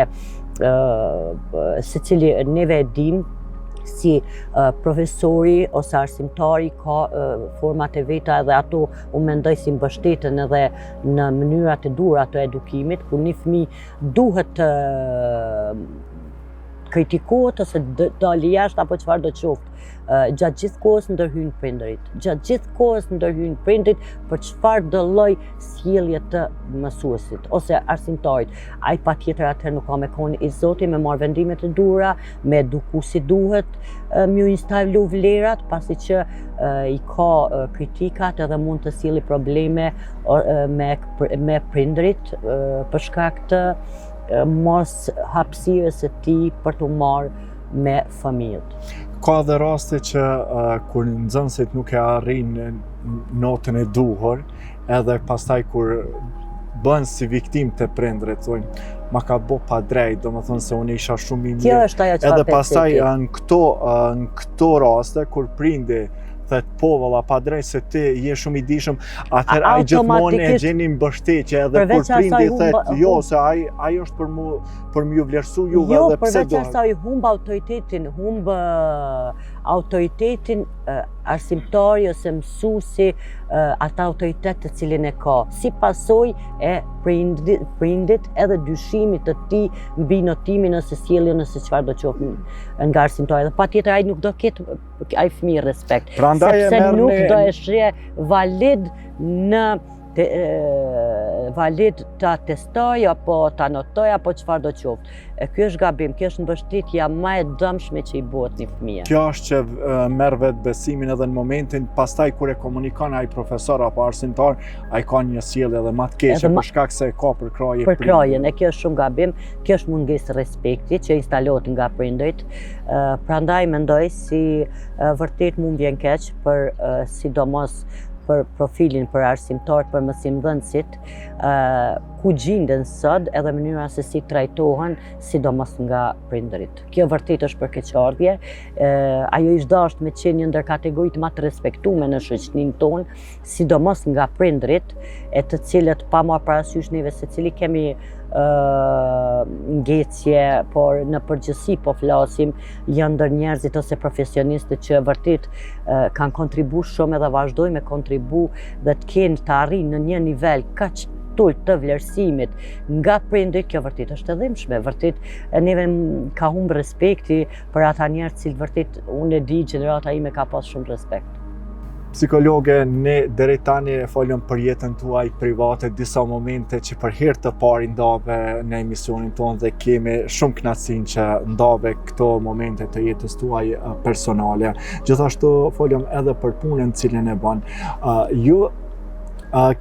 secili neve e dim si profesori ose arsimtari ka format e veta edhe ato unë mendoj si mbështeten edhe në mënyrat e duhura të edukimit, ku një fëmijë duhet të kritikohet ose dalë jashtë apo çfarë do të qoftë. Gjatë gjithë kohës ndërhyn prindërit. Gjatë gjithë kohës ndërhyn prindërit për çfarë do lloj sjellje të mësuesit ose arsimtarit. Ai patjetër atëherë nuk ka me kohën i Zotit, me marrë vendimet e duhura, me eduku si duhet, me u installu vlerat, pasi që i ka kritikat edhe mund të sjellë probleme me prindërit për shkak të mos hapësirës së tij për të marrë me fëmijët. Ka dhe raste që kur nxënësit nuk e arrin notën e duhur, edhe pastaj kur bën si viktim të prindrit, thonë, ma ka bo pa drejt, do më thonë se unë isha shumë i mirë. Kjo është ajo çfarë edhe pastaj në këto raste, kur prindi thet po valla pa drejt se ti je shumë i dishëm, atëherë ai gjithmonë e gjeni mbështetje edhe kur prindi thet jo se ai është për m'ju vlerësu juve edhe pse do. Jo, përveç asaj humb autoritetin arsimtari ose mësuesi, atë autoritet të cilin e ka, si pasojë e prindit edhe dyshimit të tij mbi notimin ose sjelljen ose çfarë do qoftë nga arsimtari. Dhe patjetër ai nuk do ketë ai fëmijë respekt. Sepse nuk do e shihë valid valid ta testoj apo ta notoj apo çfarë do qoftë. Ky është gabim, kjo është mbështetja më e dëmshme që i bëhet një fëmije. Kjo është që merr vetë besimin edhe në momentin pastaj kur e komunikon ai profesor apo arsimtar, ai ka një sjellje edhe më të keqe për shkak se e ka për kraje. Për krajen, e kjo është shumë gabim, kjo është mungesë respekti që instalohet nga prindërit. Prandaj mendoj si vërtet mund vjen keq për sidomos për profilin, për arsimtarët, për mësimdhënësit, ku gjinden sot edhe mënyra se si trajtohen, sidomos nga prindërit. Kjo vërtet është për keqardhje. Ajo ish dashur me qenë një ndër kategoritë më të respektuara në shoqërinë tonë, sidomos nga prindërit, e të cilët pa marrë parasysh neve secili kemi ngecje, por në përgjithësi po flasim, janë ndër njerëzit ose profesionistët që vërtet kanë kontribu shumë edhe vazhdojnë me kontribu dhe të kenë të arrijnë në një nivel kaq tult të vlerësimit nga prindërit, kjo vërtet është e dhimbshme. Vërtet neve ka humbur respekti për ata njerëz që vërtet unë e di gjenerata ime ka pas shumë respekt. Psikologe, ne deri tani e folëm për jetën tuaj private, disa momente që për herë të parë ndave në emisionin tonë dhe kemi shumë kënaqësinë që ndave këto momente të jetës tuaj personale. Gjithashtu folëm edhe për punën cilën e bën. Ju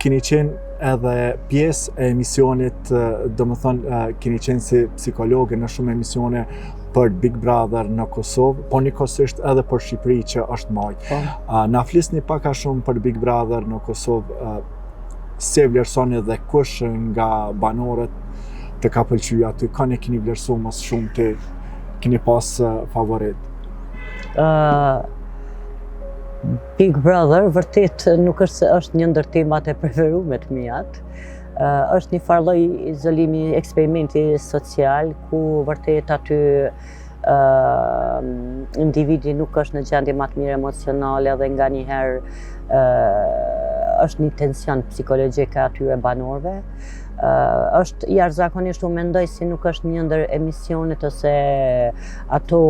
keni qenë edhe pjesë e emisionit, domethënë keni qenë si psikologe në shumë emisione për Big Brother në Kosovë, po njëkohësisht edhe për Shqipëri që është majtë. Na flisni pak a shumë për Big Brother në Kosovë, si e vlerësoni dhe kush nga banorët të ka pëlqyer aty, kanë keni vlerësuar më shumë të keni pas favorit? Big Brother vërtet nuk është një ndër temat e preferuara të mia. Është një farë lloj izolimi, eksperimenti social, ku vërtet aty individi nuk është në gjendje më të mirë emocionale dhe nganjëherë është një tension psikologjik atyre banorëve. Është jashtëzakonisht, unë mendoj si nuk është një ndër emisionet ose ato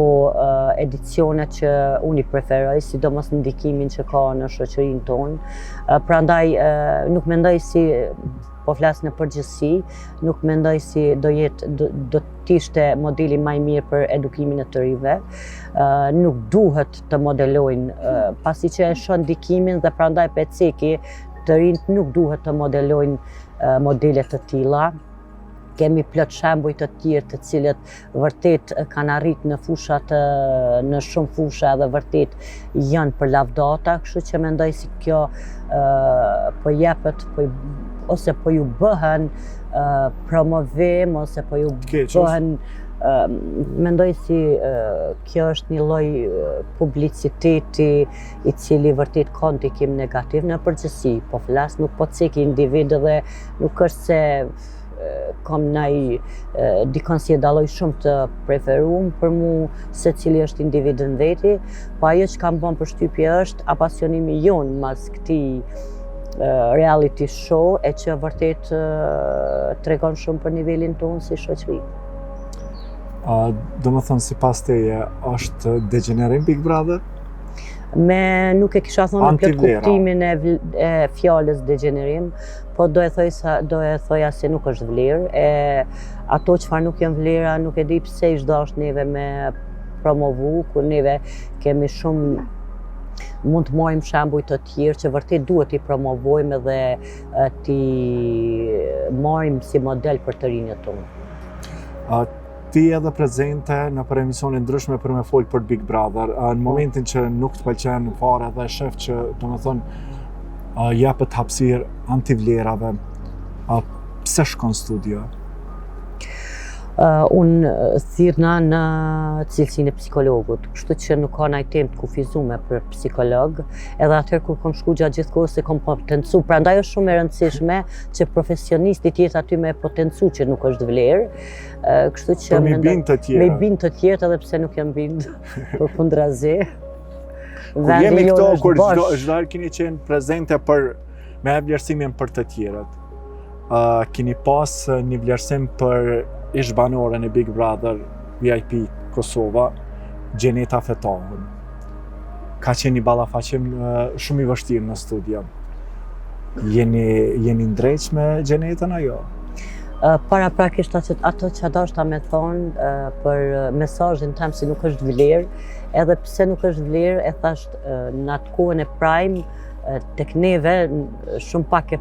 edicionet që unë i preferoj, sidomos në ndikimin që ka në shoqërinë tonë. Prandaj nuk mendoj si po flas në përgjithësi, nuk mendoj si do t'ishte modeli më i mirë për edukimin e të rive. Nuk duhet të modelojnë, pasi që e shoh ndikimin dhe prandaj peceki, të rinjt nuk duhet të modelojnë modele të tilla. Kemi plot shembuj të tjerë të cilët vërtet kanë arrit në shumë fusha dhe vërtet janë për lavdata, kështu që mendoj si kjo po jepet ose po ju bëhen promovim ose po ju bëhen mendoj si kjo është një lloj publiciteti i cili vërtet ka ndikim negativ në përgjithësi. Po flas, nuk po cek individ dhe nuk është se kam dikon si e dalloj shumë të preferuar, për mu se cili është individ në veti, po ajo që kam bën përshtypje është apasionimi jonë mas këtij reality show, e që vërtet tregon shumë për nivelin tonë si shoqëri. Do më thonë sipas teje, është degenerim Big Brother? Nuk e kisha thonë në plot kuptimin e fjalës degenerim, po do e thoja se nuk është vlerë. Ato çfarë nuk janë vlera, nuk e di pse ish dashur neve me promovu, kur neve kemi shumë mund të marrim shembuj të tjerë që vërtet duhet i promovojmë dhe t'i marrim si model për të rinjët tonë. Ti edhe prezente në për emisione ndryshme për me folë për Big Brother, në momentin që nuk të pëlqen fare dhe shef që do me thonë japët hapësirë antivlerave, pse shkon studio? Unë thirrna në cilësinë e psikologut, kështu që nuk ka ndaj temë të kufizuar për psikolog, edhe atëherë kur kam shku gjatë gjithë kohës se kam potencu, prandaj është shumë e rëndësishme që profesionisti të jetë aty me potencu që nuk është vlerë, kështu që me bind të tjera. Me bind të tjerë edhe pse nuk jam bind përkundrazi. Kur jemi këto, kur çdo keni qenë prezente me vlerësimin për të tjerët. Keni pas një vlerësim për ish banorën e Big Brother VIP Kosova, Gjeneta Fetohën. Ka qenë një ballafaqim shumë i vështirë në studio. Jeni ndreq me Gjenetën ajo? Paraprakisht ato që dashta me thonë për mesazhin tim se nuk është vlerë, edhe pse nuk është vlerë, e thash në atë kohën e prime tek neve shumë pak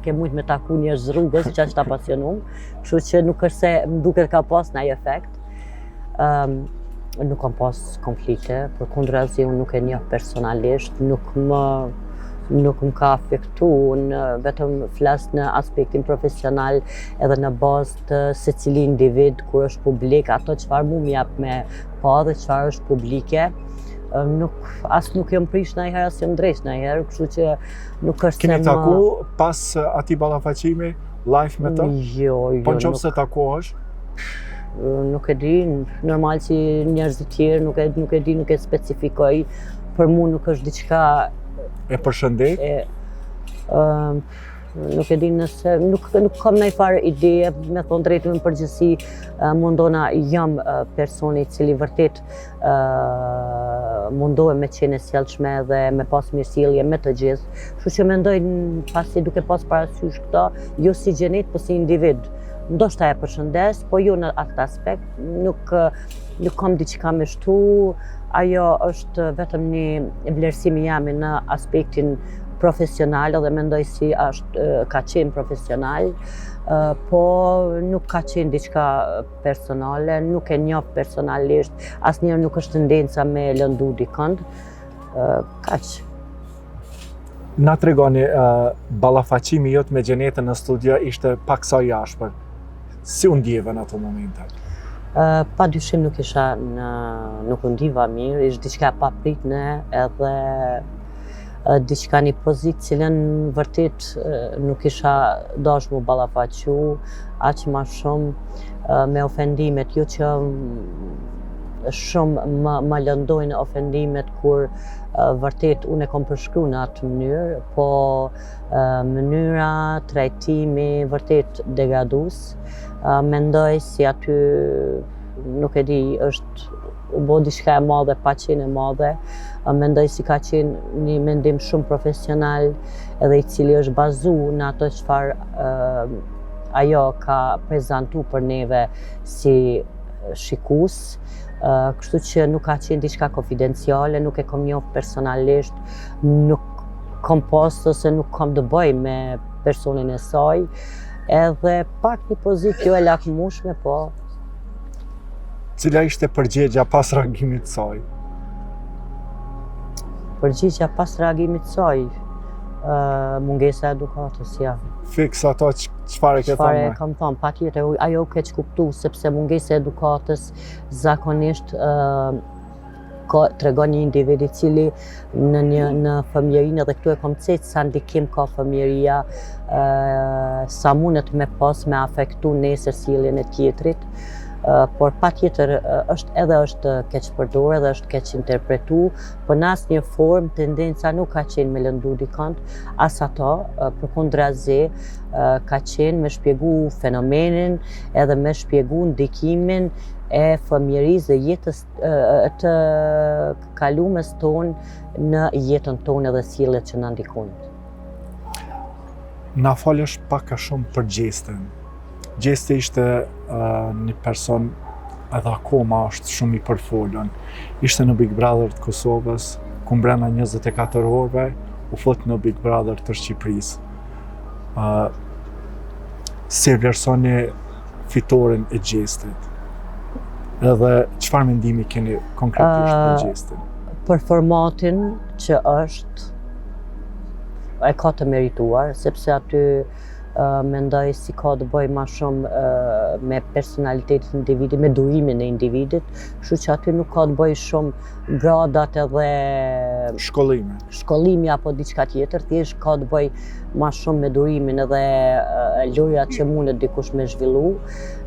ke mujt me taku njerëz rrugës që është apasionum, kështu që nuk është se më duket ka pas ndaj efekt. Nuk kam pas konflikte, përkundrazi unë nuk e njoh personalisht, nuk më ka afektu, unë vetëm flas në aspektin profesional edhe në bazë të secili individ kur është publik, ato çfarë mu m'jap me pa dhe çfarë është publike. Nuk jam prish ndonjëherë as jam ndreq ndonjëherë, kështu që nuk është se Keni taku pas atij ballafaqimi live me të? Jo. Po nëse takohesh? Nuk e di, normal si njerëz të tjerë, nuk e specifikoj. Për mua nuk është diçka e përshëndet? Nuk e di nëse, nuk kam ndonjë farë ide, me thonë drejtën në përgjithësi, mundona jam personi i cili vërtet mundohem me qenë e sjellshme dhe me pas mirësjellje me të gjithë. Kështu që mendoj pasi duke pas parasysh këto, jo si Gjenet, po si individ. Ndoshta e përshëndes, po jo në atë aspekt, nuk kam diçka me shtu, ajo është vetëm një vlerësim i jam në aspektin profesional dhe mendoj si ka qenë profesional, po nuk ka qenë diçka personale, nuk e njoh personalisht, asnjëherë nuk është tendenca me lëndu dikënd, kaq. Na tregoni, ballafaqimi jot me Gjenetën në studio ishte pak sa i ashpër. Si u ndjeve në ato momente? Pa dyshim nuk u ndiva mirë, ishte diçka pa pritne edhe diçka një pozitë cilën vërtet nuk isha dash mu ballafaqu, aq më shumë me ofendimet, jo që shumë më lëndojnë ofendimet kur vërtet unë e kom përshkruar në atë mënyrë, po mënyra, trajtimi vërtet degradues. Mendoj si aty, nuk e di, u bo diçka e madhe, pa qenë e madhe. Mendoj si ka qenë një mendim shumë profesional edhe i cili është bazu në ato çfarë ajo ka prezantu për neve si shikues, kështu që nuk ka qenë diçka konfidenciale, nuk e kam njoh personalisht, nuk kam pas ose nuk kam të bëj me personin e saj, edhe pak një pozitë jo e lakmueshme, po. Cila ishte përgjegjja pas reagimit të saj? Përgjegjja pas reagimit të saj, mungesa e edukatës, ja. Fiks ato çfarë ke thënë? Çfarë kam thënë, patjetër, ajo keq kuptu, sepse mungesa e edukatës zakonisht tregon një individ i cili në fëmijërinë, edhe këtu e kam thënë sa ndikim ka fëmijëria, sa mundet me pas me afektu nesër sjelljen e tjetrit. Por patjetër është keq përdorur edhe është keq interpretu, por në asnjë formë tendenca nuk ka qenë me lëndu dikant, as ato, përkundrazi ka qenë me shpjegu fenomenin edhe me shpjegu ndikimin e fëmijërisë dhe jetës të kalumes tonë në jetën tonë edhe sjelljet që na ndikojnë. Na falësh pak a shumë për Gjestën. Gjesti ishte një person edhe akoma është shumë i përfolur. Ishte në Big Brother të Kosovës, ku brenda 24 orëve u fut në Big Brother të Shqipërisë. Si vlerësoni fitoren e Gjestit? Edhe çfarë mendimi keni konkretisht për Gjestin? Për formatin që është, e ka të merituar, sepse aty mendoj si ka të bëjë ma shumë me personalitetin e individit, me durimin e individit, kështu që aty nuk ka të bëjë shumë gradat edhe shkollimi apo diçka tjetër, thjesht ka të bëjë ma shumë me durimin edhe lojat që mundet dikush me zhvillu.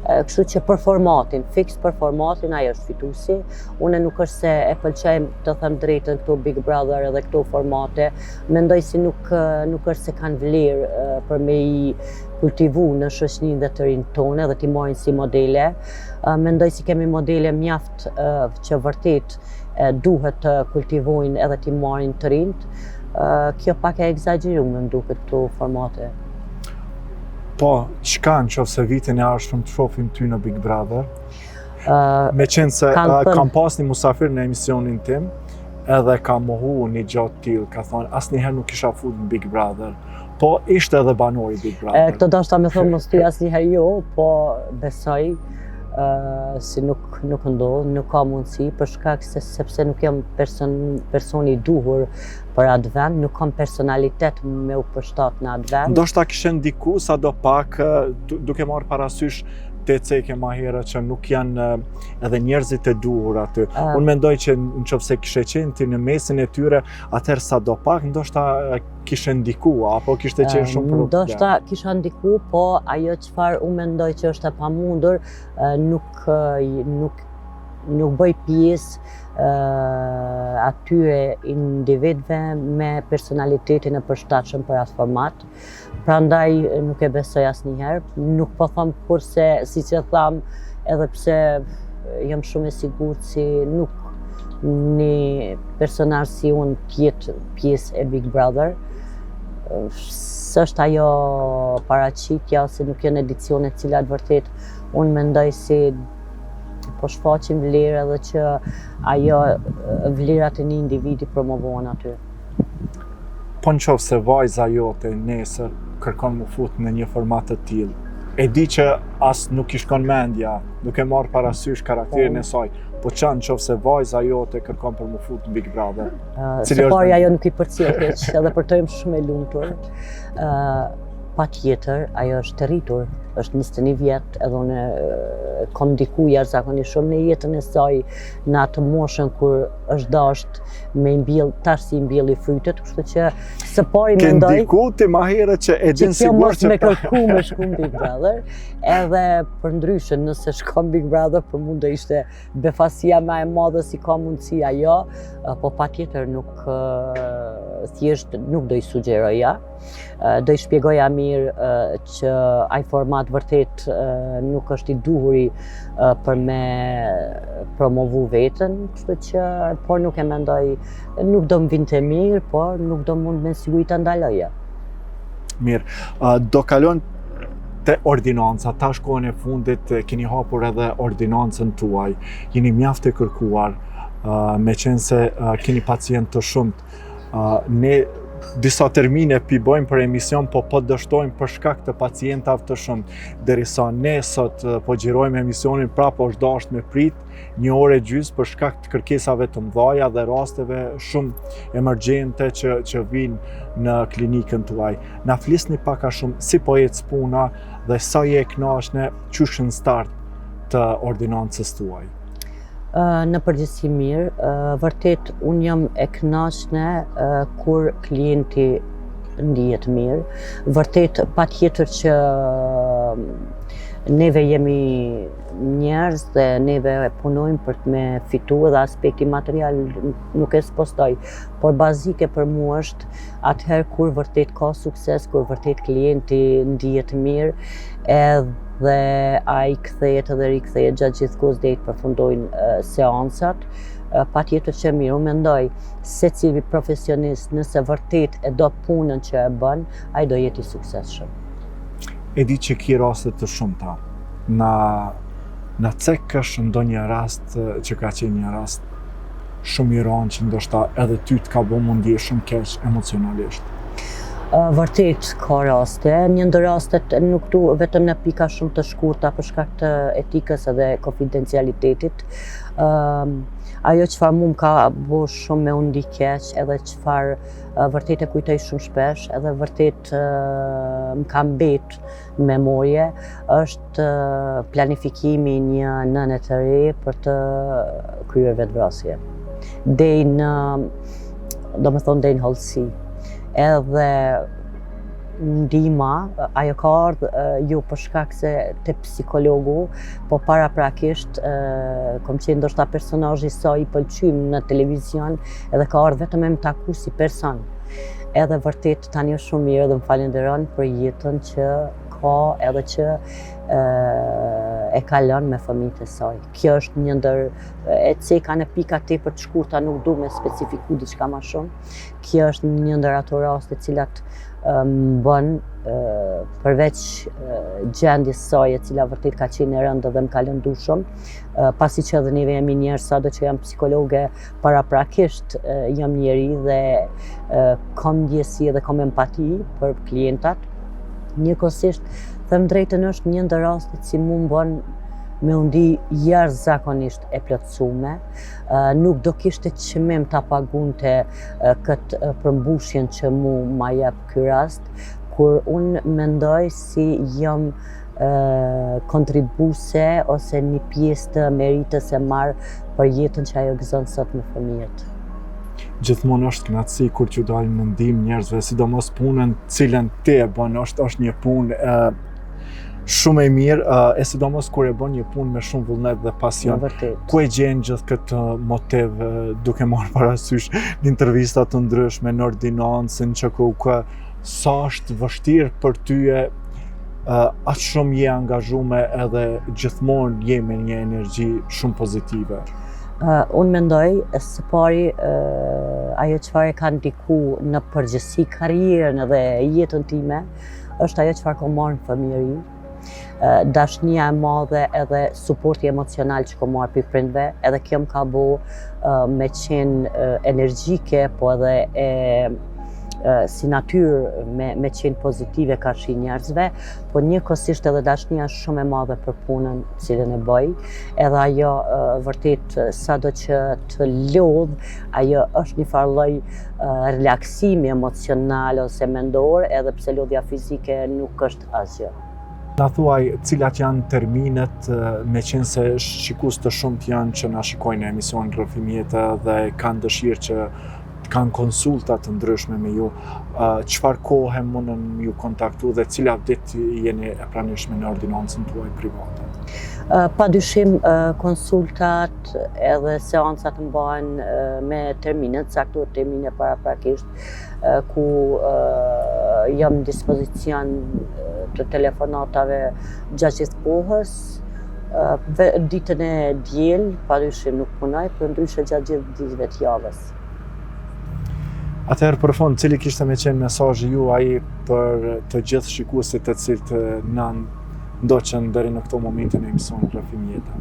Kështu që për formatin, fix për formatin, ajo është fituesi. Une nuk është se e pëlqejmë të them drejtën këto Big Brother edhe këto formate. Mendoj si nuk është se kanë vlerë për me i kultivu në shoqërinë dhe të rinjtë tonë dhe t'i marrin si modele. Mendoj si kemi modele mjaft që vërtet duhet të kultivojnë edhe t'i marrin të rinjtë. Kjo pak e egzageruar më duket këto formate. Po, çka nëse vitin e ardhshëm të shohim ty në Big Brother? Me qenë se kam pas një musafir në emisionin tim, edhe ka mohu një gjatë tillë, ka thonë asnjëherë nuk kisha futur në Big Brother. Po ishte edhe banori Big Brother. Këto dashta me thonë mos ty asnjëherë jo, po besoj si nuk ndodh, nuk ka mundësi për shkak se sepse nuk jam personi i duhur për atë vend, nuk kam personalitet me u përshtat në atë vend. Ndoshta kishe ndiku sadopak duke marrë parasysh te ceke ma herët që nuk janë edhe njerëzit e duhur aty. Unë mendoj që nëse kishe qenë ti në mesin e tyre, atëherë sadopak ndoshta kishe ndiku, apo kishte qenë shumë problem. Ndoshta kisha ndiku, po ajo çfarë unë mendoj që është e pamundur, nuk bëj pjesë atyre individëve me personalitetin e përshtatshëm për atë format. Prandaj nuk e besoj asnjëherë, nuk po them kurse siç e tham, edhe pse jam shumë e sigurt si nuk një personazh si unë tjetë pjesë e Big Brother. S'është ajo paraqitja ose nuk janë edicione të cilat vërtet unë mendoj si po shfaqin vlerë edhe që ajo vlerat e një individi promovohen aty. Po nëse vajza jote nesër kërkon mu fut në një format të tillë, e di që as nuk i shkon mendja, nuk e marr parasysh karakterin e saj, po çan nëse vajza jote kërkon për mu fut në Big Brother. Së pari ajo nuk i përcjell keq, edhe për të jam shumë e lumtur. Patjetër, ajo është të rritur, është 21 vjet, edhe unë kam ndiku jashtëzakonisht shumë në jetën e saj në atë moshën kur është dasht me mbjell, tash si mbjelli frytet, kështu që së pari mendoj. Ke ndiku ti më herët që e din sigurt që me kërku me shku në Big Brother, edhe për ndryshe nëse shkon Big Brother për mund të ishte befasia më e madhe si ka mundësi ajo, po patjetër thjesht nuk do i sugjeroja. Do i shpjegoja mirë që ai format vërtet nuk është i duhuri për me promovu veten, kështu që por nuk e mendoj, nuk do më vinte mirë, por nuk do mund me siguri ta ndaloja. Mirë, do kalon te ordinanca, tash kohën e fundit keni hapur edhe ordinancën tuaj, jeni mjaft e kërkuar, me qenë se keni pacient të shumt. Ne disa termine bojmë për emision, po dështojmë për shkak të pacientave të shumt. Derisa ne sot po xhirojmë emisionin, prapë është dashur me prit 1 orë e gjysmë për shkak të kërkesave të mëdha dhe rasteve shumë emergjente që vinë në klinikën tuaj. Na flisni pak a shumë si po ecë puna dhe sa je e kënaqshme qysh në start të ordinancës tuaj. Në përgjithësi mirë, vërtet unë jam e kënaqshme kur klienti ndihet mirë. Vërtet patjetër që neve jemi njerëz dhe neve punojmë për të me fitu edhe aspekti material nuk e spostoj, por bazike për mua është atëherë kur vërtet ka sukses, kur vërtet klienti ndihet mirë, dhe ai kthehet edhe rikthehet gjatë gjithë kohës deri të përfundojnë seancat. Patjetër që mirë, unë mendoj secili profesionist nëse vërtet e do punën që e bën, ai do jetë i suksesshëm. E di që ki raste të shumta. Na cekësh ndonjë rast që ka qenë një rast shumë i rëndë që ndoshta edhe ty të ka bërë mundje shumë keq emocionalisht. Vërtet ka raste, një ndër rastet nuk du vetëm në pika shumë të shkurta për shkak të etikës edhe konfidencialitetit. Ajo çfarë mu më ka bo shumë me unë keq, edhe çfarë vërtet e kujtoj shumë shpesh, edhe vërtet më ka mbet në memorje, është planifikimi një nëne të re për të kryer vetvrasje. Dej në, domethënë dej në hollësi. Edhe ndihma, ajo ka ardhur jo për shkak se te psikologu, po paraprakisht kom qenë ndoshta personazhi sa i pëlqym në televizion, edhe ka ardhur vetëm me më taku si person. Edhe vërtet tani është shumë mirë dhe më falenderon për jetën që ka edhe që e kalon me fëmijët e saj. Kjo është një ndër e ceka në pika tepër të shkurta, nuk du me specifiku diçka më shumë. Kjo është një ndër ato raste cilat më bën përveç gjendjes saj e cila vërtet ka qenë e rëndë dhe më ka lëndu shumë, pasi që edhe neve jemi njerëz, sado që jam psikologe, paraprakisht jam njeri dhe kam ndjesi dhe kam empati për klientat. Njëkohësisht, them drejtën, është një ndër rastet si mu më bën me undi jashtëzakonisht e plotësume. Nuk do kishte qëmim ta pagunte këtë përmbushjen që mu ma jep ky rast, kur unë mendoj si jam kontribuse ose një pjesë të meritës e marr për jetën që ajo gëzon sot me fëmijët. Gjithmonë është kënaqësi kur t'ju dalin në ndihmë njerëzve, sidomos punën cilën ti e bën, është një punë shumë e mirë, e sidomos kur e bën një punë me shumë vullnet dhe pasion. Ku e gjen gjithë këtë motiv, duke marrë parasysh në intervista të ndryshme, në ordinancën që sa është vështirë për tyje, aq shumë je angazhume edhe gjithmonë je me një energji shumë pozitive? Unë mendoj, së pari, ajo çfarë ka ndiku në përgjithësi karrierën edhe jetën time, është ajo çfarë kam marrë në fëmijëri. Dashnia e madhe edhe suporti emocional që kam marrë prej prindve, edhe kjo më ka bo me qenë energjike, po edhe si natyrë me qenë pozitive ka shi njerëzve, po njëkohësisht edhe dashnia është shumë e madhe për punën cilën e bëj, edhe ajo vërtet sado që të lodh, ajo është një farë lloj relaksimi emocional ose mendor, edhe pse lodhja fizike nuk është asgjë. Na thuaj, cilat janë terminet, me qenë se shikues të shumt janë që na shikojnë në emision Rrëfim Jete dhe kanë dëshirë që kanë konsulta të ndryshme me ju, çfarë kohe mundën ju kontaktu dhe cilat ditë jeni e pranishme në ordinancën tuaj private? Padyshim konsultat edhe seancat mbahen me terminet, caktuar termine paraprakisht, ku jam në dispozicion të telefonatave gjatë gjithë kohës. Ditën e diel, padyshim nuk punoj, përndryshe gjatë gjithë ditëve të javës. Atëherë për fond, cili kishte me qenë mesazhi ju ai për të gjithë shikuesit të cilët na ndoqën deri në këto momente në emisionin Rrëfim Jete?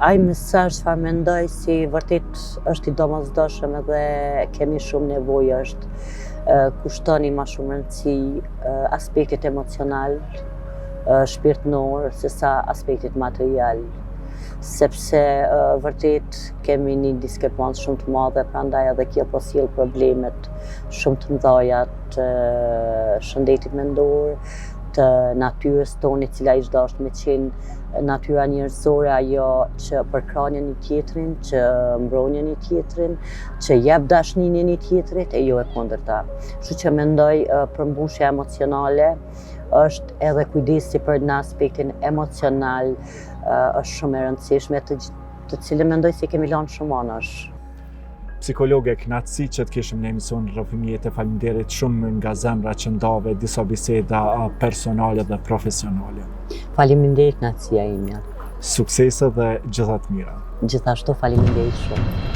Ai mesazh çfarë mendoj si vërtet është i domosdoshëm edhe kemi shumë nevojë është kushtoni ma shumë rëndësi aspektit emocional, shpirtënor, sesa aspektit material. Sepse vërtet kemi një diskrepancë shumë të madhe, prandaj edhe kjo po sjell problemet shumë të mëdha të shëndetit mendor, të natyrës tonë, e cila ish dashur me qenë natyra njerëzore, ajo që përkrahën një tjetrin, që mbron një tjetrin, që jep dashninë një tjetrit, e jo e kundërta. Kështu që mendoj përmbushja emocionale është edhe kujdesi për në aspektin emocional, është shumë e rëndësishme, të cilën mendoj se kemi lënë shumë anash. Psikologe, kënaqësi që të kishim në emision Rrëfim Jete, faleminderit shumë nga zemra që ndave disa biseda personale dhe profesionale. Faleminderit, kënaqësia ime. Suksese dhe gjitha të mira. Gjithashtu faleminderit shumë.